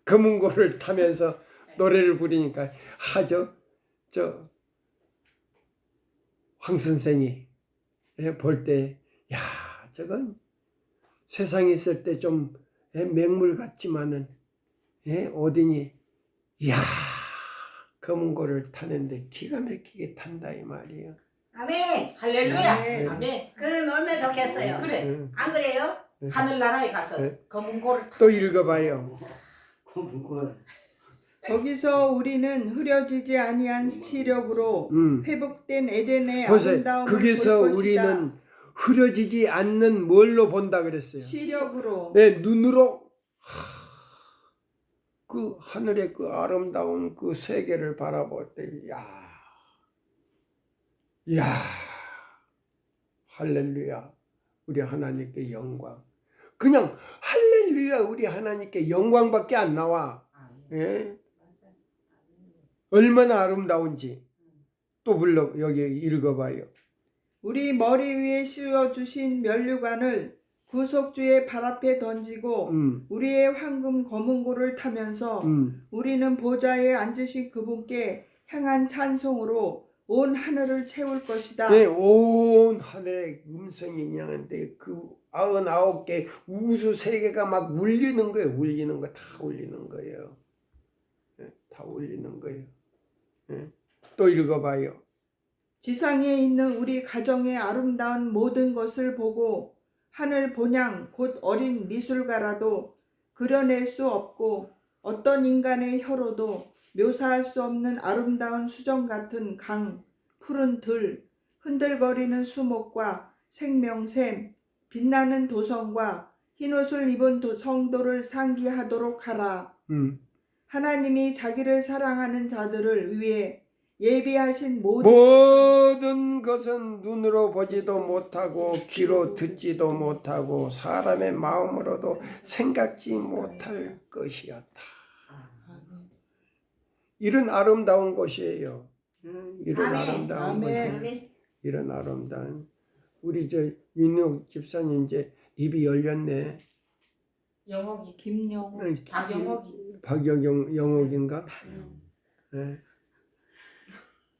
검은고를 타면서 노래를 부르니까 저 황 선생이 볼 때 야 저건 세상에 있을 때 좀 맹물 같지만은 어디니 이야 검은고를 타는데 기가 막히게 탄다 이 말이에요. 아멘. 할렐루야. 아멘. 아멘. 그러면 얼마나 좋겠어요. 그래. 안 그래요? 하늘나라에 가서 네. 검은 고를 또 읽어봐요. 거기서 우리는 흐려지지 아니한 시력으로 회복된 에덴의 보세요. 아름다움을 거기서 볼 것이다. 우리는 흐려지지 않는 뭘로 본다 그랬어요. 시력으로. 네, 눈으로 그 하늘의 그 아름다운 그 세계를 바라볼 때, 야, 할렐루야, 우리 하나님께 영광. 그냥 할렐루야, 우리 하나님께 영광밖에 안 나와. 예? 얼마나 아름다운지. 또 불러 여기 읽어봐요. 우리 머리 위에 씌워주신 면류관을 구속주의 발 앞에 던지고 우리의 황금 검은고를 타면서 우리는 보좌에 앉으신 그분께 향한 찬송으로 온 하늘을 채울 것이다. 네, 온 하늘의 음성이 그냥한데 그 99개 우주 세계가 막 울리는 거예요. 울리는 거 다 울리는 거예요. 다 울리는 거예요. 또 읽어봐요. 지상에 있는 우리 가정의 아름다운 모든 것을 보고 하늘 본향 곧 어린 미술가라도 그려낼 수 없고 어떤 인간의 혀로도 묘사할 수 없는 아름다운 수정 같은 강, 푸른 들, 흔들거리는 수목과 생명샘, 빛나는 도성과 흰옷을 입은 성도를 상기하도록 하라. 하나님이 자기를 사랑하는 자들을 위해 예비하신 모든 것은 눈으로 보지도 못하고 귀로 듣지도 못하고 사람의 마음으로도 생각지 못할 것이었다. 이런 아름다운 곳이에요. 이런 아멘. 아름다운 아멘. 것이 이런 아름다운 우리 저 윤영 집사님 이제 입이 열렸네. 영옥이. 김영호. 박영옥이. 박영옥 영옥인가? 네.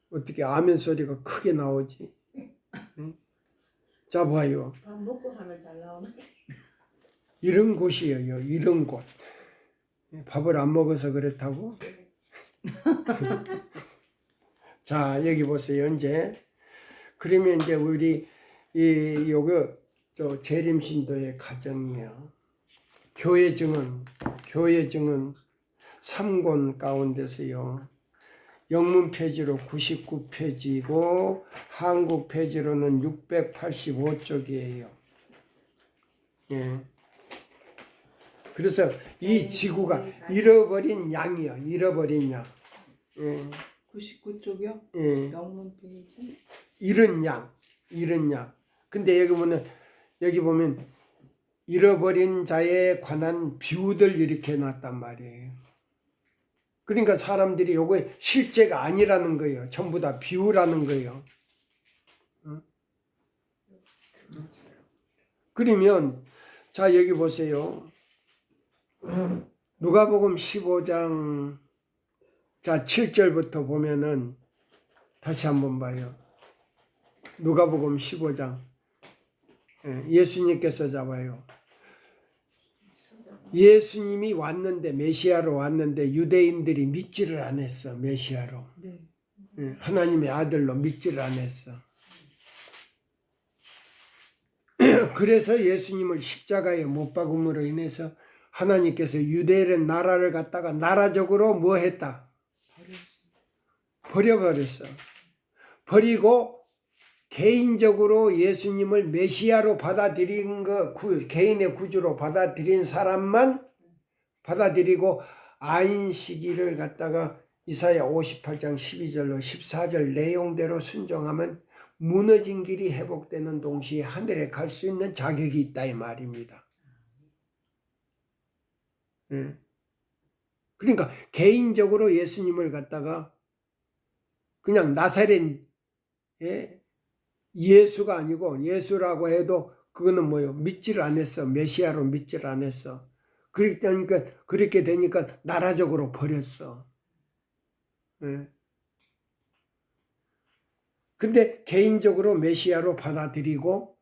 어떻게 아멘 소리가 크게 나오지? 응? 자 봐요. 밥 먹고 하면 잘 나오네. 이런 곳이에요. 이런 곳. 밥을 안 먹어서 그렇다고? 자 여기 보세요. 이제 그러면 이제 우리 이 요거 저 재림신도의 가정이요. 교회 증언 3권 가운데서요. 영문 페이지로 99페이지고 한국 페이지로는 685쪽이에요. 예. 그래서 이 지구가 잃어버린 양이요. 잃어버린 양. 예. 99쪽이요? 예. 영문 페이지. 잃은 양. 근데 여기 보면 잃어버린 자에 관한 비유들 이렇게 놨단 말이에요. 그러니까 사람들이 요거 실제가 아니라는 거예요. 전부 다 비유라는 거예요. 그러면 자 여기 보세요. 누가복음 15장 자 7절부터 보면은 다시 한번 봐요. 누가복음 15장 예수님께서 잡아요. 예수님이 왔는데 메시아로 왔는데 유대인들이 믿지를 않았어. 메시아로. 네. 하나님의 아들로 믿지를 않았어. 그래서 예수님을 십자가에 못 박음으로 인해서 하나님께서 유대인 나라를 갖다가 나라적으로 뭐 했다? 버려버렸어. 버리고 개인적으로 예수님을 메시아로 받아들인 개인의 구주로 받아들인 사람만 받아들이고 안식일을 갖다가 이사야 58장 12절로 14절 내용대로 순종하면 무너진 길이 회복되는 동시에 하늘에 갈 수 있는 자격이 있다 이 말입니다. 그러니까 개인적으로 예수님을 갖다가 그냥 나사렛 예수가 아니고 예수라고 해도 그거는 뭐요? 믿지를 않았어. 메시아로 믿지를 않았어. 그렇게 되니까 나라적으로 버렸어. 근데 개인적으로 메시아로 받아들이고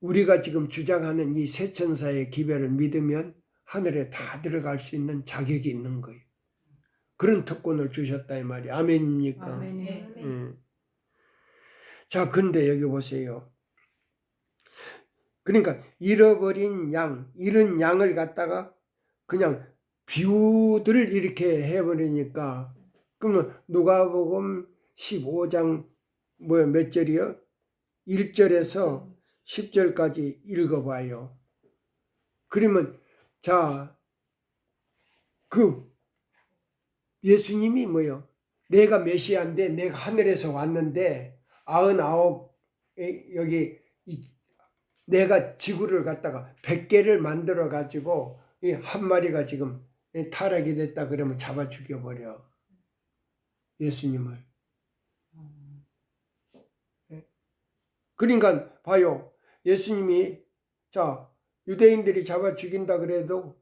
우리가 지금 주장하는 이 세천사의 기별을 믿으면 하늘에 다 들어갈 수 있는 자격이 있는 거예요. 그런 특권을 주셨다 이 말이 아멘입니까? 아멘. 자, 근데 여기 보세요. 그러니까 잃어버린 양, 잃은 양을 갖다가 그냥 비유들을 이렇게 해버리니까 그러면 누가복음 15장 몇 절이요? 1절에서 10절까지 읽어봐요. 그러면 자, 그 예수님이 뭐요? 내가 메시아인데 내가 하늘에서 왔는데 99 여기 내가 지구를 갖다가 100개를 만들어 가지고 이 한 마리가 지금 타락이 됐다 그러면 잡아 죽여버려 예수님을. 그러니까 봐요. 예수님이 자 유대인들이 잡아 죽인다 그래도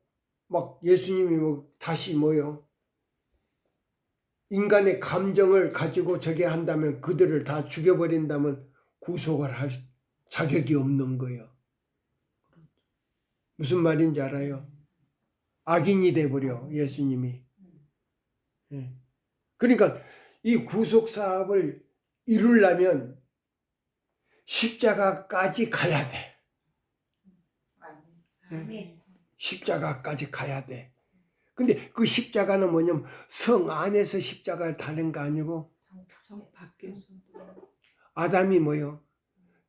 막 예수님이 다시 뭐요? 인간의 감정을 가지고 저게 한다면 그들을 다 죽여버린다면 구속을 할 자격이 없는 거예요. 무슨 말인지 알아요? 악인이 돼버려 예수님이. 그러니까 이 구속 사업을 이루려면 십자가까지 가야 돼. 십자가까지 가야 돼. 근데 그 십자가는 뭐냐면 성 안에서 십자가를 다는 거 아니고 성 밖에서. 아담이 뭐요?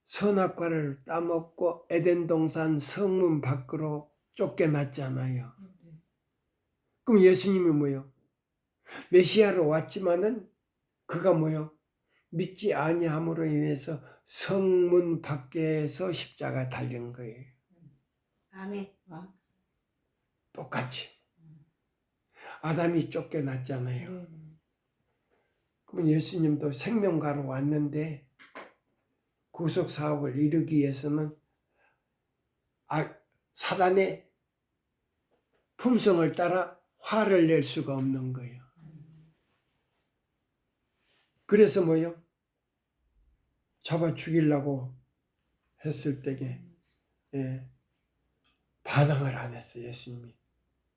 선악과를 따먹고 에덴 동산 성문 밖으로 쫓겨났잖아요. 그럼 예수님이 뭐요? 메시아로 왔지만은 그가 뭐요? 믿지 아니함으로 인해서 성문 밖에서 십자가 달린 거예요. 아멘. 똑같이. 아담이 쫓겨났잖아요. 그러면 예수님도 생명가로 왔는데 구속 사업을 이루기 위해서는 사단의 품성을 따라 화를 낼 수가 없는 거예요. 그래서 뭐요? 잡아 죽이려고 했을 때에 반항을 안 했어요. 예수님이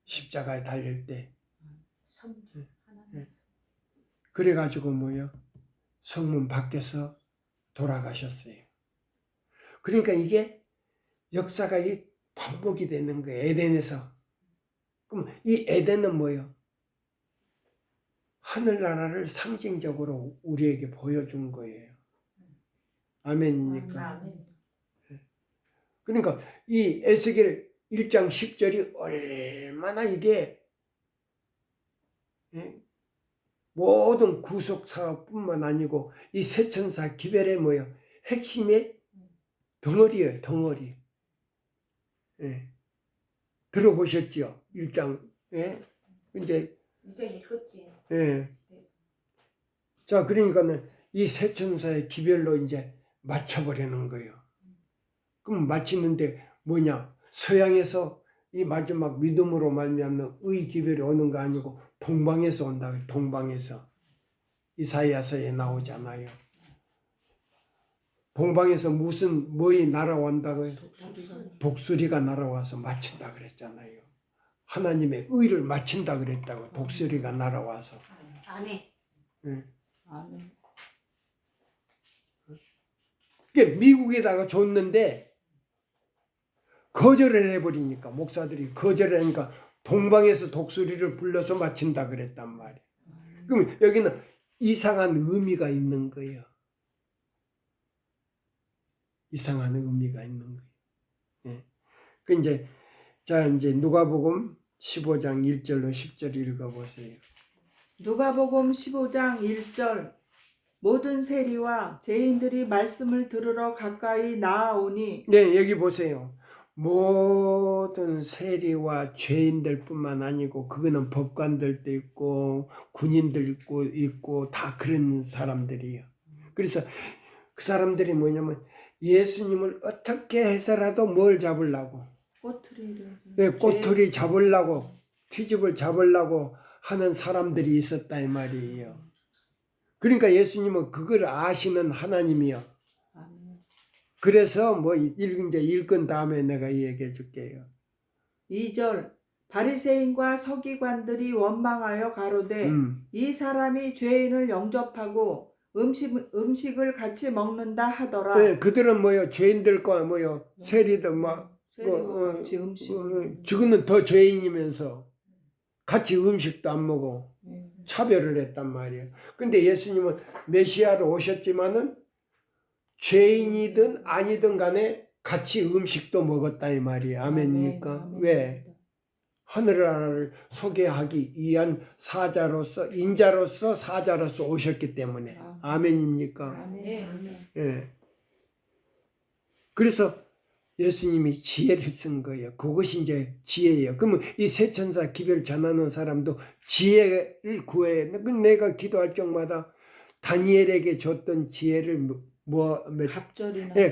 십자가에 달릴 때. 그래가지고 뭐요? 성문 밖에서 돌아가셨어요. 그러니까 이게 역사가 반복이 되는 거예요. 에덴에서. 그럼 이 에덴은 뭐요? 하늘나라를 상징적으로 우리에게 보여준 거예요. 아멘입니까? 아멘. 그러니까 이 에스겔 1장 10절이 얼마나 이게 모든 구속 사업뿐만 아니고 이 세천사 기별의 뭐요? 핵심의 덩어리예요. 덩어리. 들어보셨죠? 1장. 이제 읽었지. 자, 그러니까는 이 세천사의 기별로 이제 맞춰버리는 거예요. 그럼 맞히는데 뭐냐? 서양에서 이 마지막 믿음으로 말미암는 의 기별이 오는 거 아니고 동방에서 온다. 동방에서. 이사야서에 나오잖아요. 동방에서 뭐이 날아온다고요? 독수리가 날아와서 맞춘다 그랬잖아요. 하나님의 의를 맞춘다 그랬다고. 독수리가 날아와서. 아멘. 아멘. 미국에다가 줬는데 거절을 해버리니까 목사들이 거절하니까 동방에서 독수리를 불러서 맞춘다 그랬단 말이에요. 그럼 여기는 이상한 의미가 있는 거예요. 이상한 의미가 있는 거예요. 그 이제 누가복음 15장 1절로 10절 읽어보세요. 누가복음 15장 1절 모든 세리와 죄인들이 말씀을 들으러 가까이 나아오니 네, 여기 보세요. 모든 세리와 죄인들뿐만 아니고 그거는 법관들도 있고 군인들 있고 다 그런 사람들이에요. 그래서 그 사람들이 뭐냐면 예수님을 어떻게 해서라도 뭘 잡으려고 꼬투리 잡으려고 트집을 잡으려고 하는 사람들이 있었다 이 말이에요. 그러니까 예수님은 그걸 아시는 하나님이요. 그래서 이제 읽은 다음에 내가 얘기해 줄게요. 2절 바리새인과 서기관들이 원망하여 가로되 이 사람이 죄인을 영접하고 음식을 같이 먹는다 하더라. 네, 그들은 죄인들과 세리들 같이 음식. 지금은 더 죄인이면서 같이 음식도 안 먹어. 차별을 했단 말이에요. 근데 예수님은 메시아로 오셨지만은 죄인이든 아니든 간에 같이 음식도 먹었다 이 말이에요. 아멘입니까? 왜? 하늘나라를 소개하기 위한 인자로서 사자로서 오셨기 때문에. 아멘입니까? 예. 그래서 예수님이 지혜를 쓴 거예요. 그것이 이제 지혜예요. 그러면 이 세천사 기별 전하는 사람도 지혜를 구해. 내가 기도할 적마다 다니엘에게 줬던 지혜를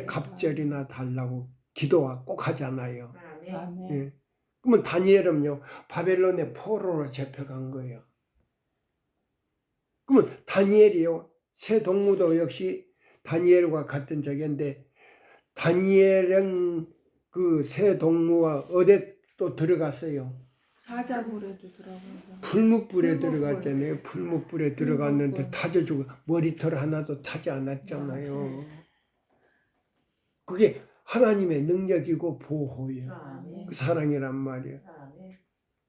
갑절이나 달라고 기도와 꼭 하잖아요. 예. 그러면 다니엘은요 바벨론의 포로로 잡혀간 거예요. 그러면 다니엘이요 새 동무도 역시 다니엘과 같은 적인데 다니엘은 그 새 동무와 어디 또 들어갔어요. 사자굴에도 들어가고 풀무불에 들어갔잖아요. 풀무불에 들어갔는데 타져주고 머리털 하나도 타지 않았잖아요. 그게 하나님의 능력이고 보호예요. 그 사랑이란 말이에요.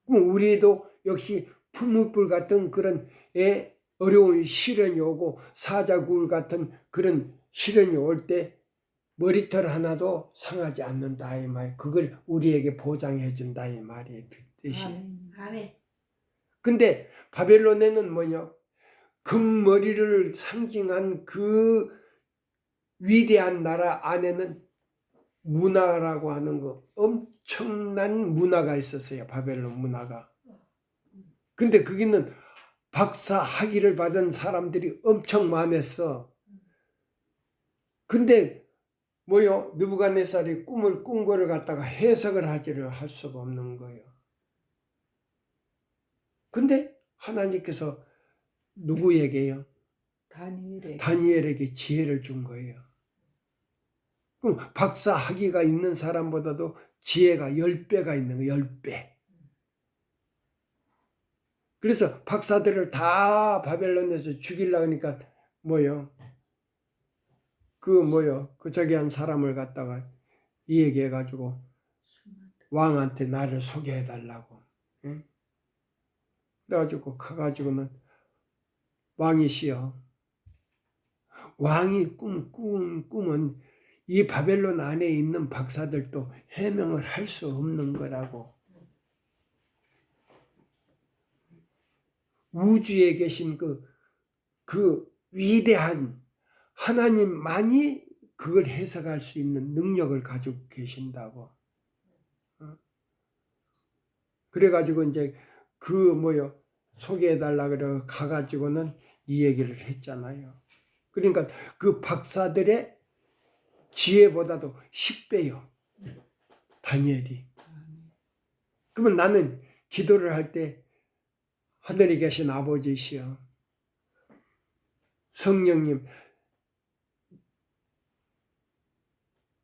그럼 우리도 역시 풀무불 같은 그런 어려운 시련이 오고 사자굴 같은 그런 시련이 올 때 머리털 하나도 상하지 않는다 이 말. 그걸 우리에게 보장해 준다 이 말이 뜻이. 아멘. 근데 바벨론에는 금머리를 상징한 그 위대한 나라 안에는 문화라고 하는 거 엄청난 문화가 있었어요. 바벨론 문화가. 근데 거기는 박사 학위를 받은 사람들이 엄청 많았어. 근데 뭐요? 느부갓네살이 꿈을 꾼 거를 갖다가 해석을 하지를 할 수가 없는 거예요. 근데 하나님께서 누구에게요? 다니엘에게 지혜를 준 거예요. 그럼 박사 학위가 있는 사람보다도 지혜가 10배가 있는 거예요. 10배. 그래서 박사들을 다 바벨론에서 죽이려고 하니까 뭐요? 그 저기 한 사람을 갖다가 이 얘기해가지고 왕한테 나를 소개해달라고. 응? 그래가지고 가가지고는 왕이시여. 왕이 꿈은 이 바벨론 안에 있는 박사들도 해명을 할 수 없는 거라고. 우주에 계신 그 위대한 하나님만이 그걸 해석할 수 있는 능력을 가지고 계신다고. 그래가지고 이제 소개해달라 그래 가가지고는 이 얘기를 했잖아요. 그러니까 그 박사들의 지혜보다도 10배요. 다니엘이. 그러면 나는 기도를 할 때 하늘에 계신 아버지시여, 성령님,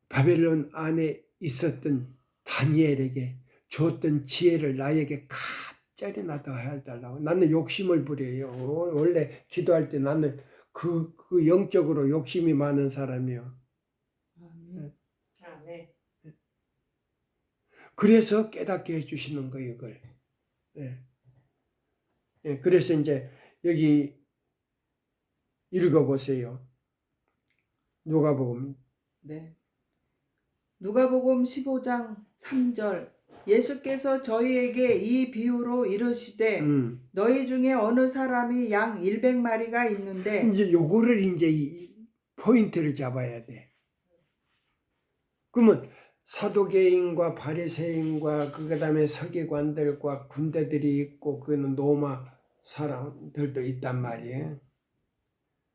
바벨론 안에 있었던 다니엘에게 줬던 지혜를 나에게 갑자기나 더 해달라고. 나는 욕심을 부려요. 원래 기도할 때 나는 그 영적으로 욕심이 많은 사람이요. 아멘. 그래서 깨닫게 해주시는 거예요, 이걸. 네. 네, 그래서 이제 여기 읽어보세요. 누가복음. 네. 누가복음 15장 3절. 예수께서 저희에게 이 비유로 이르시되 너희 중에 어느 사람이 양 100마리가 있는데, 이제 요거를 이제 이 포인트를 잡아야 돼. 그러면 사도계인과 바리새인과 그다음에 서기관들과 군대들이 있고 그는 로마 사람들도 있단 말이에요.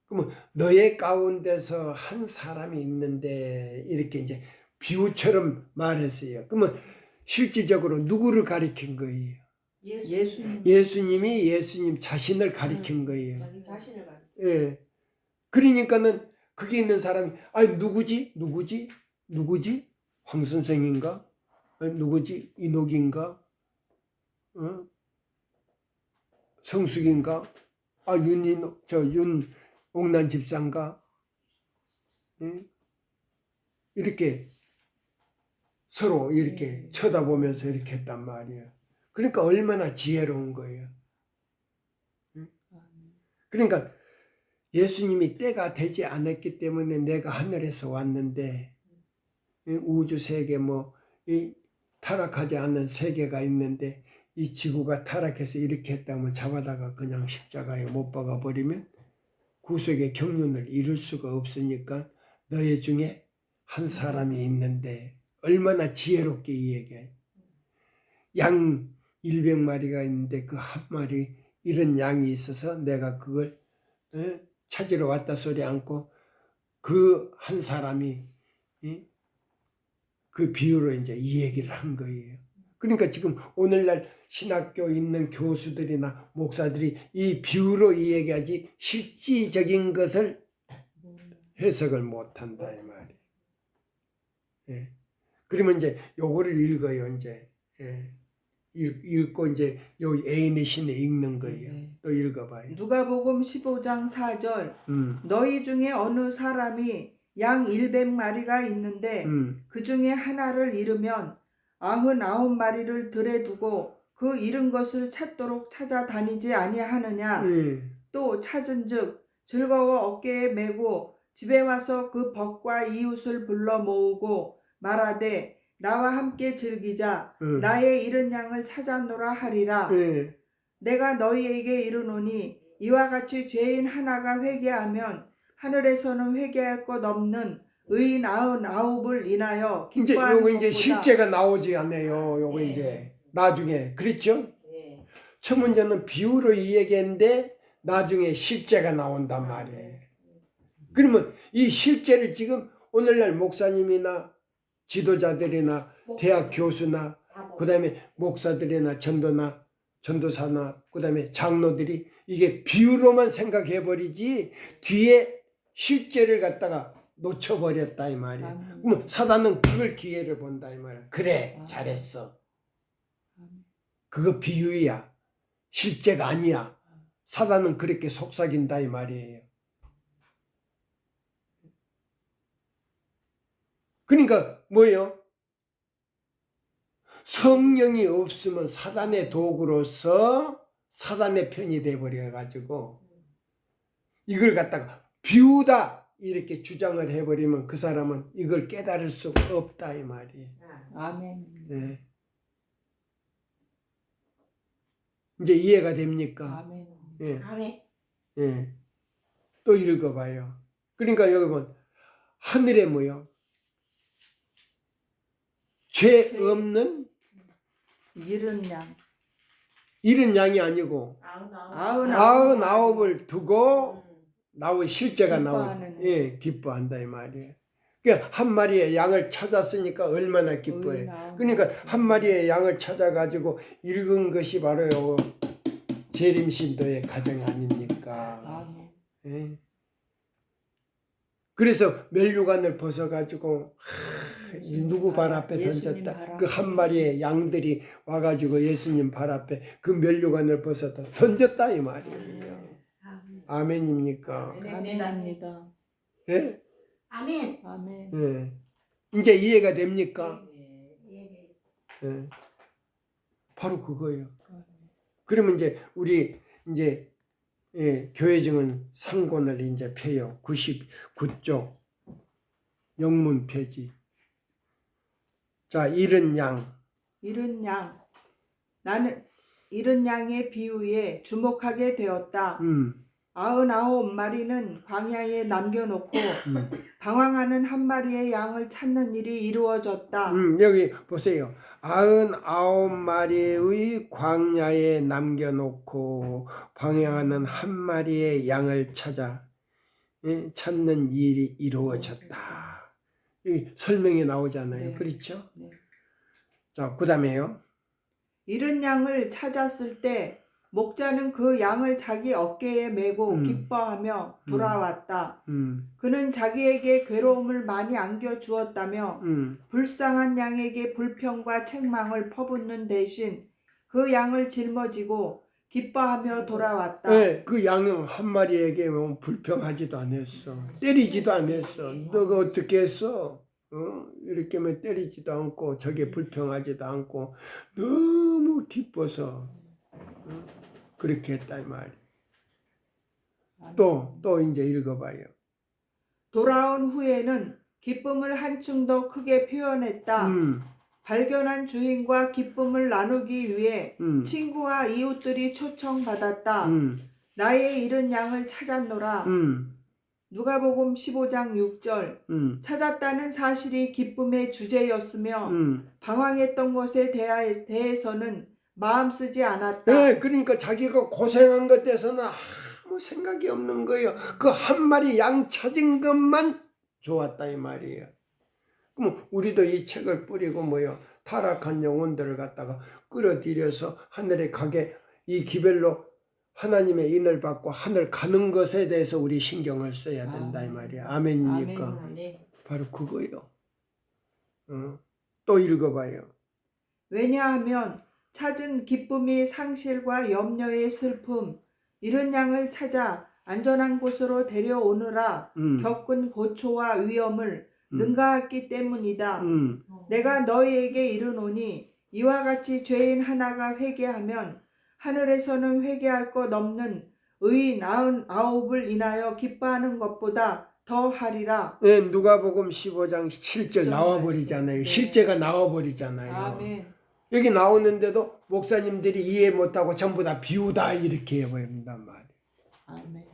그러면 너의 가운데서 한 사람이 있는데 이렇게 이제 비유처럼 말했어요. 그러면 실질적으로 누구를 가리킨 거예요? 예수님. 예수님이 예수님 자신을 가리킨 거예요. 자기 자신을 말. 예. 그러니까는 거기 있는 사람이 아니 누구지? 황 선생인가? 아니, 누구지? 이녹인가? 성숙인가? 아 윤옥난 집사인가? 이렇게 서로 이렇게 쳐다보면서 이렇게 했단 말이에요. 그러니까 얼마나 지혜로운 거예요. 그러니까 예수님이 때가 되지 않았기 때문에 내가 하늘에서 왔는데 우주 세계 타락하지 않은 세계가 있는데 이 지구가 타락해서 이렇게 했다면 잡아다가 그냥 십자가에 못 박아 버리면 구속의 경륜을 이룰 수가 없으니까 너희 중에 한 사람이 있는데 얼마나 지혜롭게 이 얘기해. 양 100마리가 있는데 그 한 마리 이런 양이 있어서 내가 그걸 찾으러 왔다 소리 않고 그 한 사람이 그 비유로 이제 이 얘기를 한 거예요. 그러니까 지금 오늘날 신학교 있는 교수들이나 목사들이 이 비유로 이 얘기하지 실질적인 것을 해석을 못한다 이 말이에요. 예. 그러면 이제 요거를 읽어요. 이제 읽고 이제 요 애인의 신에 읽는 거예요. 또 읽어봐요. 누가복음 15장 4절. 너희 중에 어느 사람이 양 100마리가 있는데 그 중에 하나를 잃으면 99마리를 들에 두고 그 잃은 것을 찾도록 찾아다니지 아니하느냐. 또 찾은즉 즐거워 어깨에 메고 집에 와서 그 벗과 이웃을 불러 모으고 말하되 나와 함께 즐기자. 나의 잃은 양을 찾아노라 하리라. 내가 너희에게 이르노니 이와 같이 죄인 하나가 회개하면 하늘에서는 회개할 것 없는 의인 99을 인하여 이제 기뻐하는 요거 이제 것보다. 실제가 나오지 않네요. 요거 이제 나중에 그렇죠? 첫 문제는 비유로 이야기했는데 나중에 실제가 나온단 말이에요. 그러면 이 실제를 지금 오늘날 목사님이나 지도자들이나 대학 교수나 그 다음에 목사들이나 전도사나 그 다음에 장로들이 이게 비유로만 생각해버리지 뒤에 실제를 갖다가 놓쳐버렸다 이 말이에요. 그러면 사단은 그걸 기회를 본다 이 말이에요. 그래 잘했어. 그거 비유야. 실제가 아니야. 사단은 그렇게 속삭인다 이 말이에요. 그러니까 뭐예요? 성령이 없으면 사단의 도구로서 사단의 편이 돼버려가지고 이걸 갖다가 비유다 이렇게 주장을 해버리면 그 사람은 이걸 깨달을 수가 없다 이 말이에요. 아멘. 네. 이제 이해가 됩니까? 아멘. 예. 아멘. 예. 또 읽어봐요. 그러니까 여기 보면 하늘에 뭐요? 죄 없는 이른 양이 아니고 아흔아홉을 두고 나의 실제가 나오죠. 예, 기뻐한다 이 말이에요. 그러니까 한 마리의 양을 찾았으니까 얼마나 기뻐해요. 그러니까 한 마리의 양을 찾아가지고 읽은 것이 바로 요 재림신도의 가정 아닙니까? 예. 그래서 멸류관을 벗어가지고 누구 발 앞에 던졌다. 그 한 마리의 양들이 와가지고 예수님 발 앞에 그 멸류관을 벗어다 던졌다 이 말이에요. 아멘입니까? 아멘입니다. 예? 아멘. 아멘. 예. 이제 이해가 됩니까? 예. 예. 바로 그거예요. 그러면 이제 우리 이제 예, 교회증은 상권을 이제 펴요. 99쪽 영문 펴지. 자, 이른 양. 나는 이른 양의 비유에 주목하게 되었다. 99마리는 광야에 남겨놓고 방황하는 한 마리의 양을 찾는 일이 이루어졌다. 여기 보세요. 99마리의 광야에 남겨놓고 방황하는 한 마리의 양을 찾는 일이 이루어졌다. 이 설명이 나오잖아요. 네. 그렇죠? 네. 자, 그 다음에요. 이른 양을 찾았을 때 목자는 그 양을 자기 어깨에 메고 기뻐하며 돌아왔다. 그는 자기에게 괴로움을 많이 안겨주었다며 불쌍한 양에게 불평과 책망을 퍼붓는 대신 그 양을 짊어지고 기뻐하며 돌아왔다. 네, 그 양 한 마리에게 뭐 불평하지도 않았어. 때리지도 않았어. 너가 어떻게 했어? 이렇게 하면 때리지도 않고 저게 불평하지도 않고 너무 기뻐서 그렇게 했다 이 말이야. 또 이제 읽어봐요. 돌아온 후에는 기쁨을 한층 더 크게 표현했다. 발견한 주인과 기쁨을 나누기 위해 친구와 이웃들이 초청받았다. 나의 잃은 양을 찾았노라. 누가복음 15장 6절. 찾았다는 사실이 기쁨의 주제였으며 방황했던 것에 대해서는 마음 쓰지 않았다. 네, 그러니까 자기가 고생한 것 대해서는 아무 생각이 없는 거예요. 그 한 마리 양 찾은 것만 좋았다 이 말이에요. 그럼 우리도 이 책을 뿌리고 뭐요? 타락한 영혼들을 갖다가 끌어들여서 하늘에 가게 이 기별로 하나님의 인을 받고 하늘 가는 것에 대해서 우리 신경을 써야 된다 이 말이야. 아멘입니까? 아멘. 바로 그거예요. 또 읽어봐요. 왜냐하면 찾은 기쁨이 상실과 염려의 슬픔, 잃은 양을 찾아 안전한 곳으로 데려오느라 겪은 고초와 위험을 능가했기 때문이다. 내가 너희에게 이르노니 이와 같이 죄인 하나가 회개하면 하늘에서는 회개할 것 없는 의인 99을 인하여 기뻐하는 것보다 더 하리라. 네, 누가복음 15장 7절 나와버리잖아요. 실제가 나와버리잖아요. 아멘. 여기 나오는데도 목사님들이 이해 못하고 전부 다 비우다 이렇게 해버린단 말이에요. 아멘.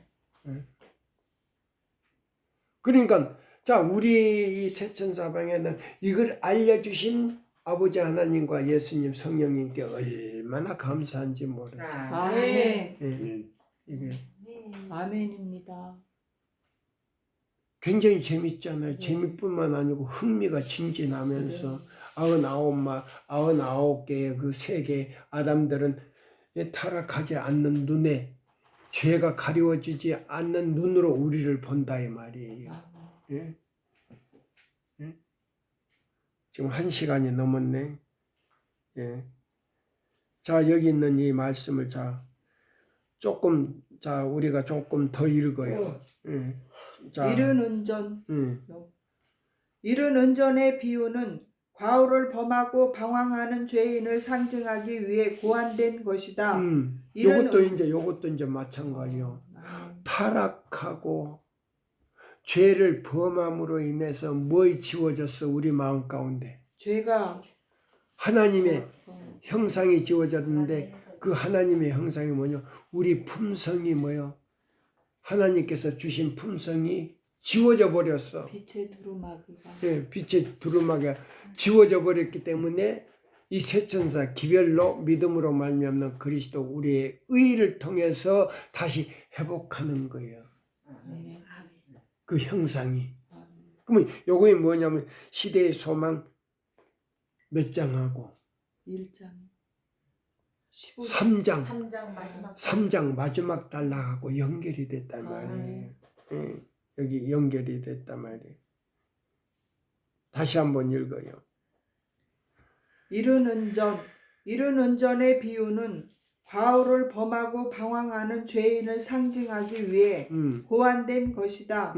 그러니까 자 우리 이 세천사방에는 이걸 알려주신 아버지 하나님과 예수님 성령님께 얼마나 감사한지 모르죠. 아멘. 예, 아멘. 이게 아멘입니다. 굉장히 재밌잖아요. 재미뿐만 아니고 흥미가 진진하면서 99개의 그 세계 아담들은 타락하지 않는 눈에 죄가 가리워지지 않는 눈으로 우리를 본다 이 말이에요. 예? 예? 지금 1시간이 넘었네. 예. 자, 여기 있는 이 말씀을 우리가 조금 더 읽어요. 예. 자, 이른 운전. 예. 이른 운전의 비유는 과오를 범하고 방황하는 죄인을 상징하기 위해 고안된 것이다. 요것도 이제 마찬가지요. 타락하고 죄를 범함으로 인해서 뭐이 지워졌어 우리 마음 가운데? 죄가 하나님의 형상이 지워졌는데 그 하나님의 형상이 뭐냐? 우리 품성이 뭐요? 하나님께서 주신 품성이 지워져 버렸어. 빛의 두루마기가. 예, 빛의 두루마기가 지워져 버렸기 때문에 이 세천사 기별로 믿음으로 말미암는 그리스도 우리의 의를 통해서 다시 회복하는 거예요. 아멘. 그 형상이. 그러면 요거이 뭐냐면 시대의 소망 몇 장하고 1장 3장 3장 마지막 3장 마지막 단락하고 연결이 됐단 말이에요. 예, 여기 연결이 됐단 말이에요. 다시 한번 읽어요. 이른 운전의 비유는 과오를 범하고 방황하는 죄인을 상징하기 위해 고안된 것이다.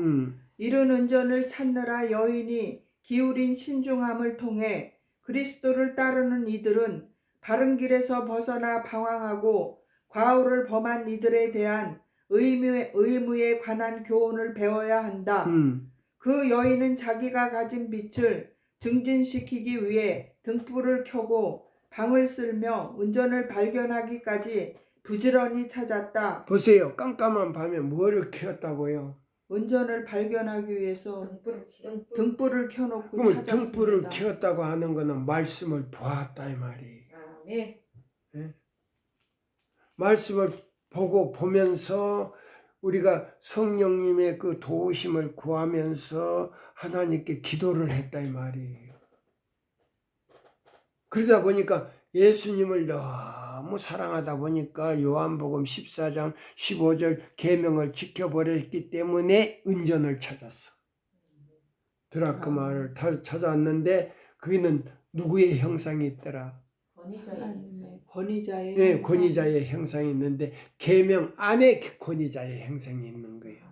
이른 운전을 찾느라 여인이 기울인 신중함을 통해 그리스도를 따르는 이들은 바른 길에서 벗어나 방황하고 과오를 범한 이들에 대한 의무에 관한 교훈을 배워야 한다. 그 여인은 자기가 가진 빛을 증진시키기 위해 등불을 켜고 방을 쓸며 운전을 발견하기까지 부지런히 찾았다. 보세요. 깜깜한 밤에 뭐를 켜었다고요? 운전을 발견하기 위해서 등불을 켜놓고 그러면 찾았습니다. 등불을 켜었다고 하는 거는 말씀을 보았다 이 말이에요. 네. 예? 말씀을 보면서 우리가 성령님의 그 도우심을 구하면서 하나님께 기도를 했다 이 말이에요. 그러다 보니까 예수님을 너무 사랑하다 보니까 요한복음 14장 15절 계명을 지켜버렸기 때문에 은전을 찾았어. 드라크마를 찾았는데 그는 누구의 형상이 있더라? 권위자의 예, 권위자의 형상이 있는데 계명 안에 권위자의 형상이 있는 거예요.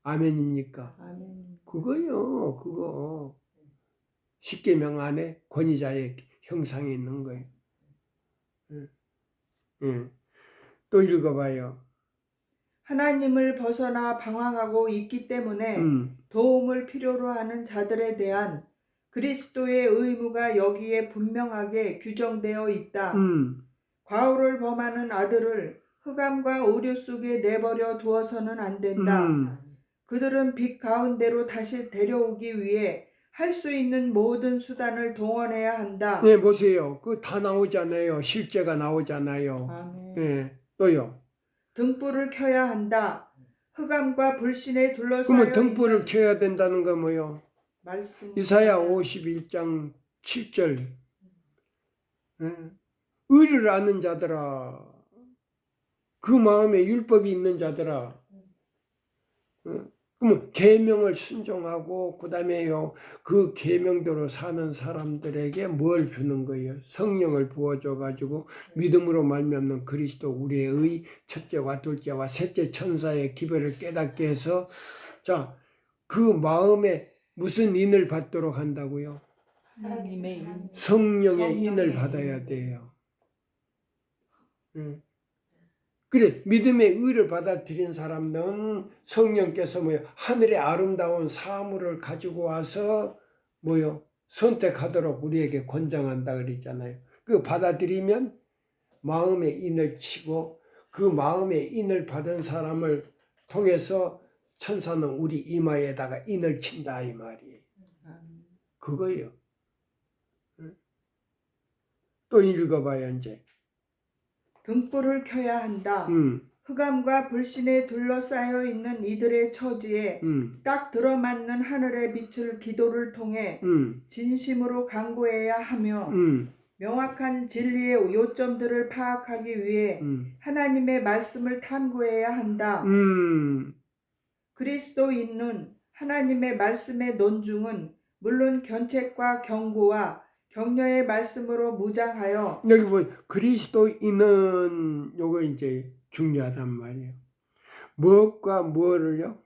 아멘입니까? 아멘. 그거요, 그거. 십계명 안에 권위자의 형상이 있는 거예요. 또 읽어봐요. 하나님을 벗어나 방황하고 있기 때문에 도움을 필요로 하는 자들에 대한 그리스도의 의무가 여기에 분명하게 규정되어 있다. 과오를 범하는 아들을 흑암과 오류 속에 내버려 두어서는 안 된다. 그들은 빛 가운데로 다시 데려오기 위해 할 수 있는 모든 수단을 동원해야 한다. 네, 보세요. 그 다 나오잖아요. 실제가 나오잖아요. 아멘. 네, 또요. 등불을 켜야 한다. 흑암과 불신에 둘러싸여 그러면 등불을 있는 켜야 된다는 거 뭐요? 말씀. 이사야 51장 7절. 의를 아는 자들아, 그 마음에 율법이 있는 자들아. 그러면 계명을 순종하고 그다음에요 그 계명대로 사는 사람들에게 뭘 주는 거예요? 성령을 부어줘 가지고 믿음으로 말미암는 그리스도 우리의 첫째와 둘째와 셋째 천사의 기별을 깨닫게 해서 자, 그 마음에 무슨 인을 받도록 한다고요? 하나님의 인. 성령의 인을 받아야 돼요. 그래, 믿음의 의를 받아들인 사람은 성령께서 하늘의 아름다운 사물을 가지고 와서 선택하도록 우리에게 권장한다 그랬잖아요. 그 받아들이면 마음의 인을 치고 그 마음의 인을 받은 사람을 통해서 천사는 우리 이마에다가 인을 친다 이 말이에요. 그거예요. 또 읽어봐요 이제. 등불을 켜야 한다. 흑암과 불신에 둘러싸여 있는 이들의 처지에 딱 들어맞는 하늘의 빛을 기도를 통해 진심으로 간구해야 하며 명확한 진리의 요점들을 파악하기 위해 하나님의 말씀을 탐구해야 한다. 그리스도인은 하나님의 말씀의 논중은 물론 견책과 경고와 격려의 말씀으로 무장하여 여기 뭐 그리스도인은 요거 이제 중요하단 말이에요. 무엇과 무엇을요?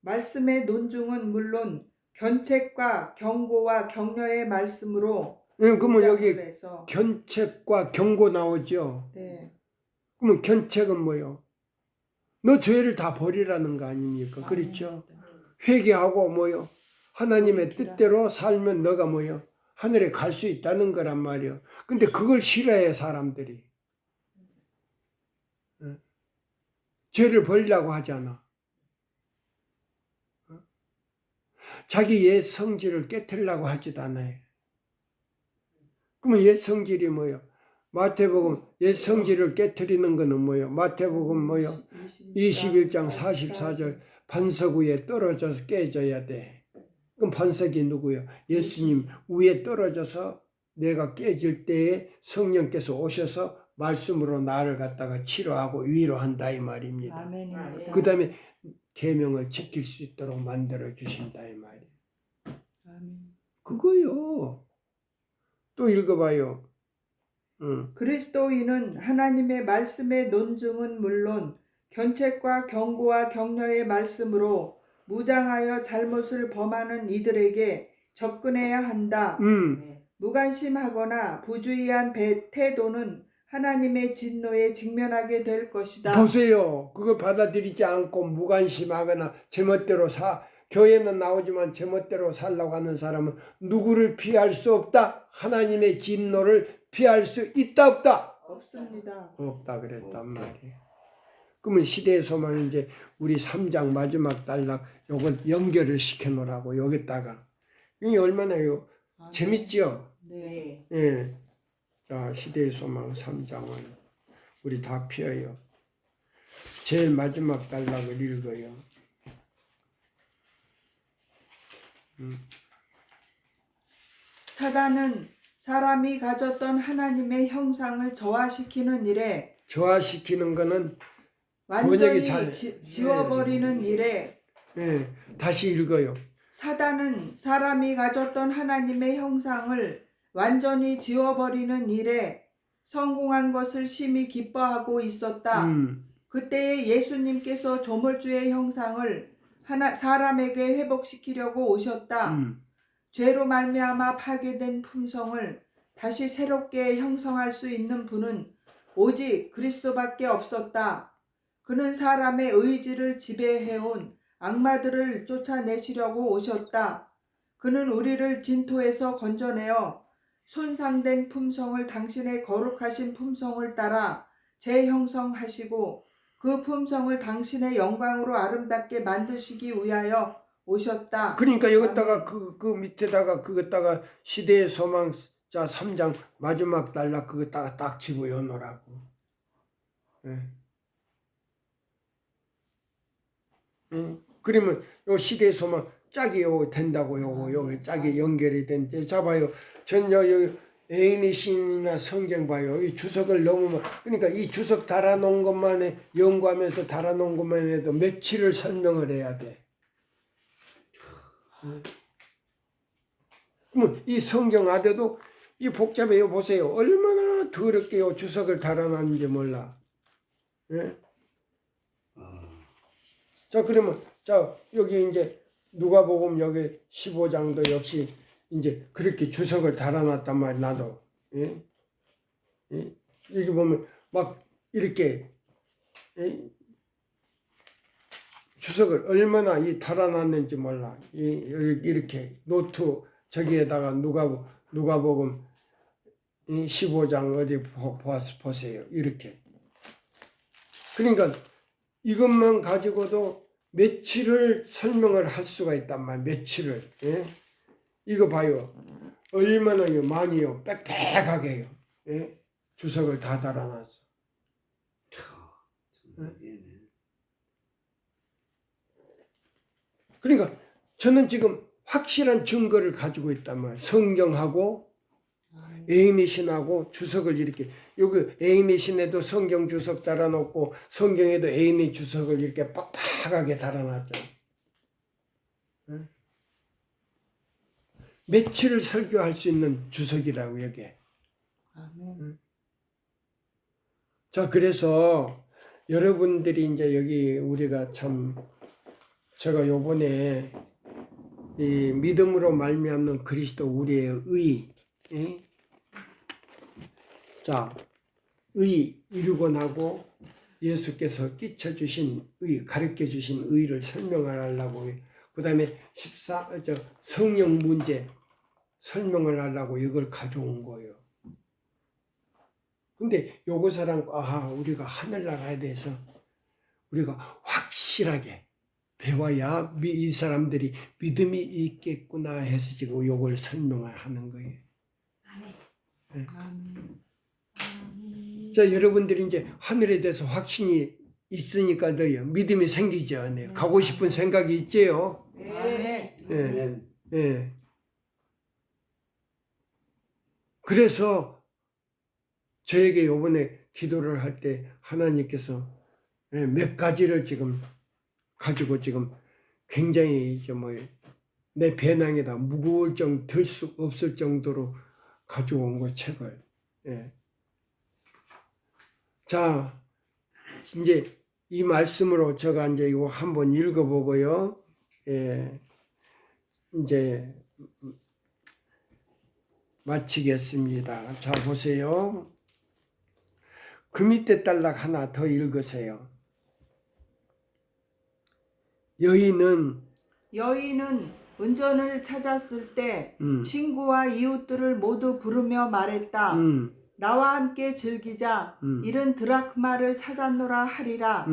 말씀의 논중은 물론 견책과 경고와 격려의 말씀으로 그러면 여기 무장을 해서 견책과 경고 나오죠. 네. 그러면 견책은 뭐요? 너 죄를 다 버리라는 거 아닙니까? 그렇죠? 회개하고 뭐요? 하나님의 뜻대로 살면 너가 뭐요? 하늘에 갈 수 있다는 거란 말이요. 근데 그걸 싫어해 사람들이. 죄를 버리려고 하잖아. 자기 옛 성질을 깨트리려고 하지도 않아요. 그러면 옛 성질이 뭐요? 마태복음 옛 성질을 깨트리는 거는 뭐요? 마태복음 뭐요? 21장 44절 반석 위에 떨어져서 깨져야 돼. 그럼 반석이 누구요? 예수님 위에 떨어져서 내가 깨질 때에 성령께서 오셔서 말씀으로 나를 갖다가 치료하고 위로한다 이 말입니다. 아멘입니다. 그 다음에 계명을 지킬 수 있도록 만들어 주신다 이 말이에요. 아멘. 그거요. 또 읽어봐요. 그리스도인은 하나님의 말씀의 논증은 물론 견책과 경고와 격려의 말씀으로 무장하여 잘못을 범하는 이들에게 접근해야 한다. 무관심하거나 부주의한 태도는 하나님의 진노에 직면하게 될 것이다. 보세요. 그거 받아들이지 않고 무관심하거나 제멋대로 교회는 나오지만 제멋대로 살라고 하는 사람은 누구를 피할 수 없다. 하나님의 진노를 피할 수 있다 없다? 없습니다. 없다 그랬단 말이에요. 그러면 시대의 소망이 이제 우리 3장 마지막 단락 요걸 연결을 시켜놓으라고 여기다가 이게 얼마나요? 재밌지요? 네. 예. 자, 시대의 소망 3장을 우리 다 펴요. 제일 마지막 단락을 읽어요. 사단은 사람이 가졌던 하나님의 형상을 저하시키는 일에 저하시키는 거는 완전히 번역이 잘- 지워버리는 일에 예, 다시 읽어요. 사단은 사람이 가졌던 하나님의 형상을 완전히 지워버리는 일에 성공한 것을 심히 기뻐하고 있었다. 그때에 예수님께서 조물주의 형상을 사람에게 회복시키려고 오셨다. 죄로 말미암아 파괴된 품성을 다시 새롭게 형성할 수 있는 분은 오직 그리스도밖에 없었다. 그는 사람의 의지를 지배해온 악마들을 쫓아내시려고 오셨다. 그는 우리를 진토에서 건져내어 손상된 품성을 당신의 거룩하신 품성을 따라 재형성하시고 그 품성을 당신의 영광으로 아름답게 만드시기 위하여 오셨다. 그러니까 여기다가 그 밑에다가 그것다가 시대의 소망 자 3장 마지막 단락 그거다가 딱 집어넣어 놓으라고. 예. 그러면 요 시대의 소망 짝이 요 된다고 요거 짝이 연결이 된대. 잡아요. 전요 애인의 신이나 성경 봐요. 이 주석을 너무 그러니까 이 주석 달아놓은 것만에 연구하면서 달아놓은 것만 해도 며칠을 설명을 해야 돼. 그러면 이 성경 안에도 이 복잡해요. 보세요. 얼마나 더럽게 요 주석을 달아놨는지 몰라. 예? 자 그러면 자 여기 이제 누가복음 여기 15장도 역시 이제 그렇게 주석을 달아놨단 말이야. 나도 예? 예? 여기 보면 막 이렇게 예? 주석을 얼마나 이 달아놨는지 몰라. 이렇게 노트 저기에다가 누가복음 15장 어디 보세요. 이렇게. 그러니까 이것만 가지고도 며칠을 설명을 할 수가 있단 말이에요. 며칠을. 예? 이거 봐요. 얼마나 많이요. 빽빽하게 해요. 예? 주석을 다 달아놨어. 그러니까 저는 지금 확실한 증거를 가지고 있단 말이에요. 성경하고 에이미 신하고 주석을 이렇게, 여기 에이미 신에도 성경 주석 달아놓고 성경에도 에이미 주석을 이렇게 빡빡하게 달아놨잖아요. 응? 며칠을 설교할 수 있는 주석이라고 여기에. 응? 자, 그래서 여러분들이 이제 여기 우리가 참, 제가 요번에 이 믿음으로 말미암는 그리스도 우리의 의, 예? 자, 의 이루고 나고 예수께서 끼쳐주신 의, 가르쳐주신 의를 설명을 하려고, 그 다음에 성령 문제 설명을 하려고 이걸 가져온 거예요. 근데 요것이랑 우리가 하늘나라에 대해서 우리가 확실하게 배워야 이 사람들이 믿음이 있겠구나 해서 지금 요걸 설명을 하는 거예요. 네. 자, 여러분들이 이제 하늘에 대해서 확신이 있으니까도요, 믿음이 생기죠. 네. 가고 싶은 생각이 있지요. 네. 예. 예. 그래서 저에게 요번에 기도를 할 때 하나님께서 몇 가지를 지금 가지고 지금 굉장히 이제 내 배낭에다 무거울 들 수 없을 정도로 가져온 거 책을. 예. 자, 이제 이 말씀으로 제가 이제 이거 한번 읽어보고요. 예. 이제 마치겠습니다. 자, 보세요. 그 밑에 단락 하나 더 읽으세요. 여인은 은전을 찾았을 때 친구와 이웃들을 모두 부르며 말했다. 나와 함께 즐기자. 이른 드라크마를 찾았노라 하리라.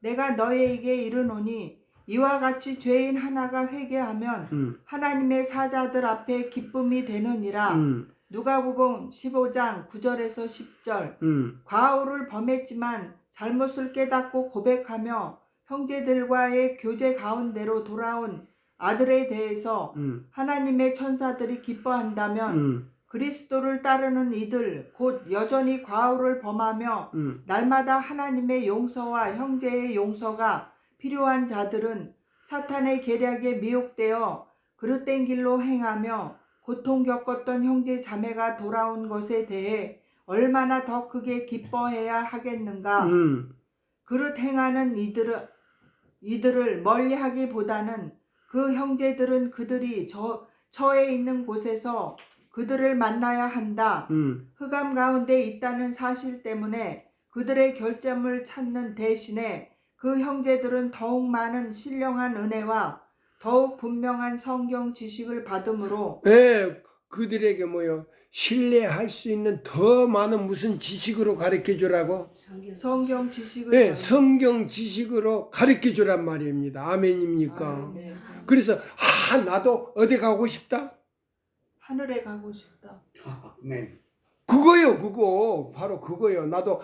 내가 너희에게 이르노니 이와 같이 죄인 하나가 회개하면 하나님의 사자들 앞에 기쁨이 되느니라. 누가복음 15장 9절에서 10절. 과오를 범했지만 잘못을 깨닫고 고백하며 형제들과의 교제 가운데로 돌아온 아들에 대해서 하나님의 천사들이 기뻐한다면 그리스도를 따르는 이들 곧 여전히 과오를 범하며 날마다 하나님의 용서와 형제의 용서가 필요한 자들은 사탄의 계략에 미혹되어 그릇된 길로 행하며 고통 겪었던 형제 자매가 돌아온 것에 대해 얼마나 더 크게 기뻐해야 하겠는가. 그릇 행하는 이들을 멀리하기보다는 그 형제들은 그들이 처해 있는 곳에서 그들을 만나야 한다. 흑암 가운데 있다는 사실 때문에 그들의 결점을 찾는 대신에 그 형제들은 더욱 많은 신령한 은혜와 더욱 분명한 성경 지식을 받음으로 그들에게 신뢰할 수 있는 더 많은 무슨 지식으로 가르쳐 주라고? 성경 지식을 성경 지식으로 가르쳐 주란 말입니다. 아멘입니까? 그래서 나도 어디 가고 싶다? 하늘에 가고 싶다. 네. 그거요, 그거. 바로 그거요. 나도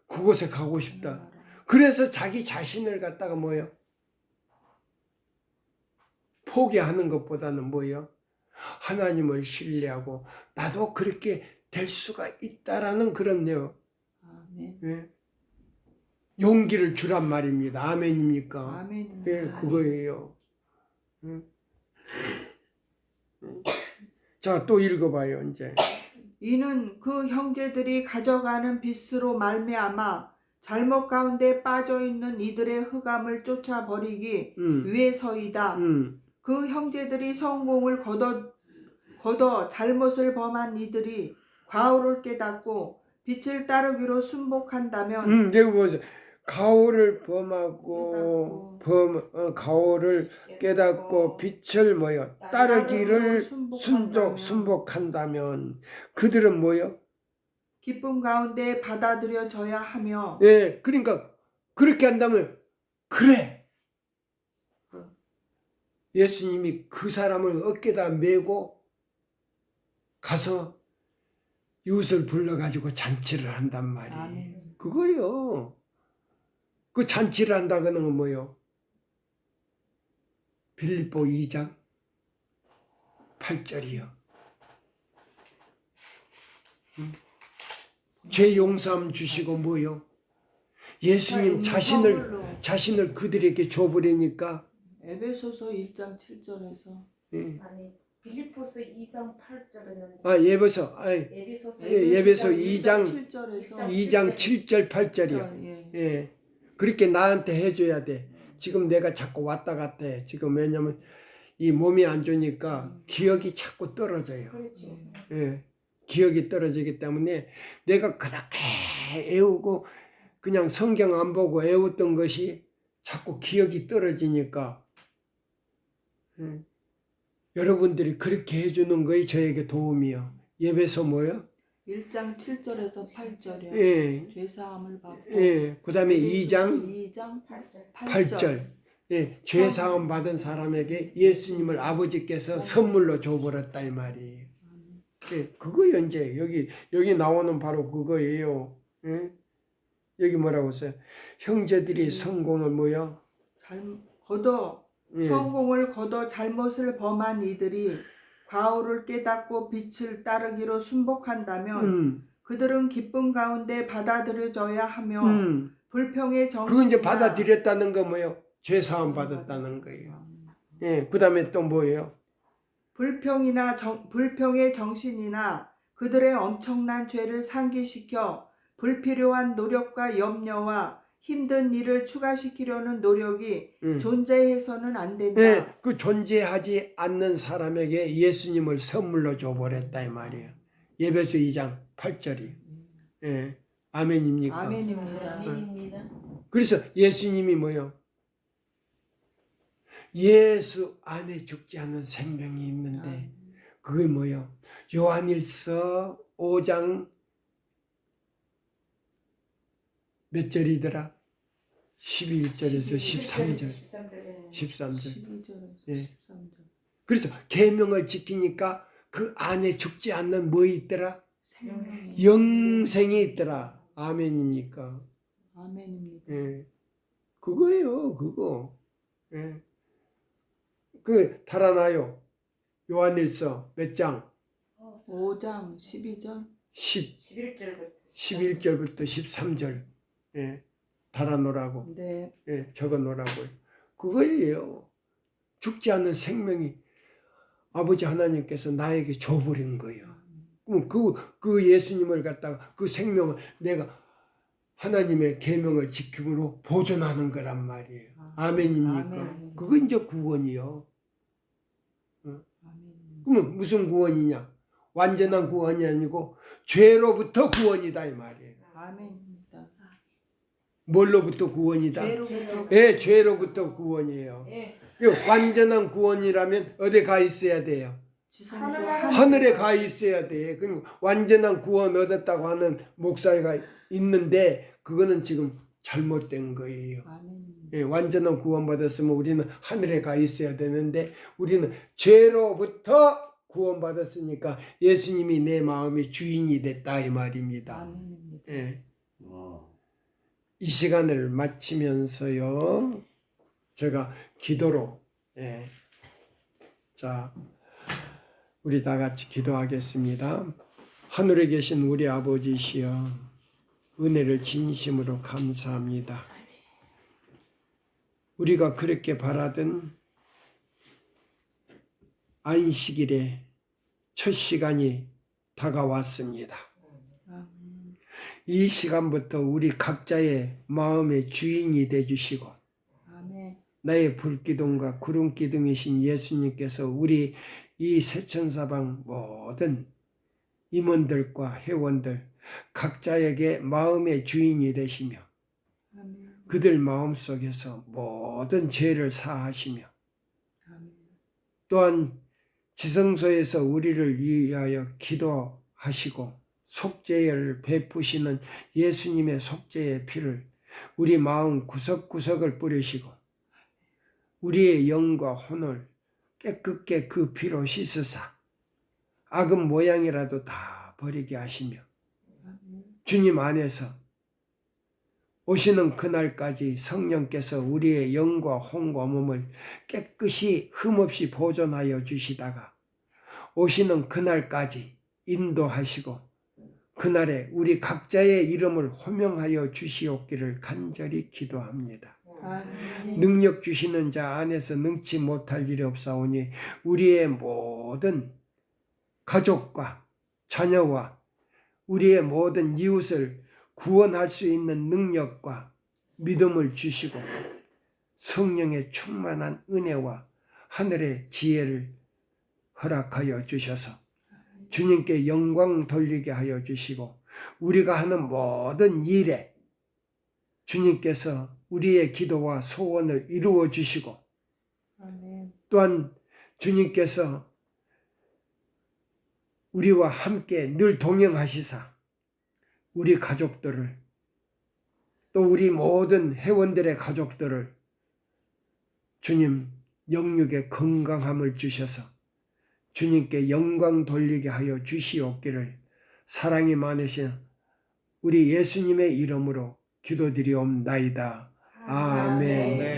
그곳에 가고 싶다. 그래서 자기 자신을 갖다가 포기하는 것보다는 하나님을 신뢰하고 나도 그렇게 될 수가 있다라는 그런요. 예. 용기를 주란 말입니다. 아멘입니까? 아멘입니다. 예, 그거예요. 자, 또 읽어봐요, 이제. 이는 그 형제들이 가져가는 빚으로 말미암아 잘못 가운데 빠져있는 이들의 흑암을 쫓아버리기 위해서이다. 그 형제들이 성공을 거둬 잘못을 범한 이들이 과오를 깨닫고 빛을 따르기로 순복한다면 내가 보세요. 가오를 범하고 가오를 깨닫고 빛을 따르기를 순복한다면 그들은 기쁨 가운데 받아들여져야 하며 예, 그러니까 그렇게 한다면 그래. 예수님이 그 사람을 어깨다 메고 가서 이웃을 불러가지고 잔치를 한단 말이에요. 아멘. 그거요. 그 잔치를 한다는 건 뭐요? 빌립보 2장 8절이요. 죄 용서함 주시고 뭐요? 예수님 자신을 그들에게 줘버리니까. 에베소서 1장 7절에서 예. 아니 빌립보서 2장 8절에는 예배소 에베소서 2장 7절에서 2장 7절 8절이요. 예. 예. 그렇게 나한테 해줘야 돼. 지금 내가 자꾸 왔다 갔다 해. 지금 왜냐면 이 몸이 안 좋으니까 기억이 자꾸 떨어져요. 그렇죠. 예. 기억이 떨어지기 때문에 내가 그렇게 애우고 그냥 성경 안 보고 애웠던 것이 자꾸 기억이 떨어지니까 여러분들이 그렇게 해주는 거에 저에게 도움이요. 예배소 뭐요? 1장 7절에서 8절이요. 예. 죄사함을 받고. 예. 그 다음에 2장 2장 8절. 8절. 예. 죄사함 받은 사람에게 예수님을 아버지께서 선물로 줘버렸다 이 말이에요. 예. 그거요 이제 여기 나오는 바로 그거예요. 예? 여기 뭐라고 써요? 형제들이 성공을 뭐요? 예. 성공을 거둬 잘못을 범한 이들이 과오를 깨닫고 빛을 따르기로 순복한다면 그들은 기쁨 가운데 받아들여져야 하며 불평의 정신이나 그거 이제 받아들였다는 거 뭐요? 죄사함 받았다는 거예요. 예. 그 다음에 또 뭐예요? 불평의 정신이나 그들의 엄청난 죄를 상기시켜 불필요한 노력과 염려와 힘든 일을 추가시키려는 노력이 존재해서는 안 된다. 예, 그 존재하지 않는 사람에게 예수님을 선물로 줘버렸다 이 말이에요. 예배소 2장 8절이. 예, 아멘입니까? 아멘입니다. 아멘입니다. 그래서 예수님이 뭐요? 예수 안에 죽지 않은 생명이 있는데 그게 뭐요? 요한일서 5장 몇 절이더라? 11절에서 13절. 13절. 12절에서 예. 13절. 그래서 계명을 지키니까 그 안에 죽지 않는 뭐 있더라? 생명이 영생이 있더라. 아멘입니까? 아멘입니다. 예. 그거예요, 그거. 예. 그 달아나요. 요한일서 몇 장? 5장 12절 11절부터 11절부터 13절. 예. 달아놓으라고. 네. 예, 적어놓으라고요. 그거예요. 죽지 않는 생명이 아버지 하나님께서 나에게 줘버린 거예요. 그럼 그 예수님을 갖다가 그 생명을 내가 하나님의 계명을 지킴으로 보존하는 거란 말이에요. 아멘입니까? 아멘. 그거 이제 구원이요. 아멘. 그러면 무슨 구원이냐? 완전한 구원이 아니고 죄로부터 구원이다 이 말이에요. 아멘입니다. 뭘로부터 구원이다? 죄로부터 예, 죄로부터 구원이에요. 예. 그 완전한 구원이라면 어디 가 있어야 돼요? 하늘에 가 있어야 돼. 그럼 완전한 구원 얻었다고 하는 목사가 있는데 그거는 지금 잘못된 거예요. 아멘. 예, 완전한 구원 받았으면 우리는 하늘에 가 있어야 되는데 우리는 죄로부터 구원 받았으니까 예수님이 내 마음의 주인이 됐다 이 말입니다. 아멘입니다. 예. 이 시간을 마치면서요, 제가 기도로, 예. 자, 우리 다 같이 기도하겠습니다. 하늘에 계신 우리 아버지시여, 은혜를 진심으로 감사합니다. 우리가 그렇게 바라던 안식일의 첫 시간이 다가왔습니다. 이 시간부터 우리 각자의 마음의 주인이 되주시고 아멘. 나의 불기둥과 구름기둥이신 예수님께서 우리 이 세천사방 모든 임원들과 회원들 각자에게 마음의 주인이 되시며 아멘. 그들 마음속에서 모든 죄를 사하시며 아멘. 또한 지성소에서 우리를 위하여 기도하시고 속죄를 베푸시는 예수님의 속죄의 피를 우리 마음 구석구석을 뿌리시고 우리의 영과 혼을 깨끗게 그 피로 씻으사 악은 모양이라도 다 버리게 하시며 주님 안에서 오시는 그날까지 성령께서 우리의 영과 혼과 몸을 깨끗이 흠없이 보존하여 주시다가 오시는 그날까지 인도하시고 그날에 우리 각자의 이름을 호명하여 주시옵기를 간절히 기도합니다. 아멘. 능력 주시는 자 안에서 능치 못할 일이 없사오니 우리의 모든 가족과 자녀와 우리의 모든 이웃을 구원할 수 있는 능력과 믿음을 주시고 성령의 충만한 은혜와 하늘의 지혜를 허락하여 주셔서 주님께 영광 돌리게 하여 주시고 우리가 하는 모든 일에 주님께서 우리의 기도와 소원을 이루어 주시고 아멘. 또한 주님께서 우리와 함께 늘 동행하시사 우리 가족들을 또 우리 모든 회원들의 가족들을 주님 영육의 건강함을 주셔서 주님께 영광 돌리게 하여 주시옵기를 사랑이 많으신 우리 예수님의 이름으로 기도드리옵나이다. 아멘.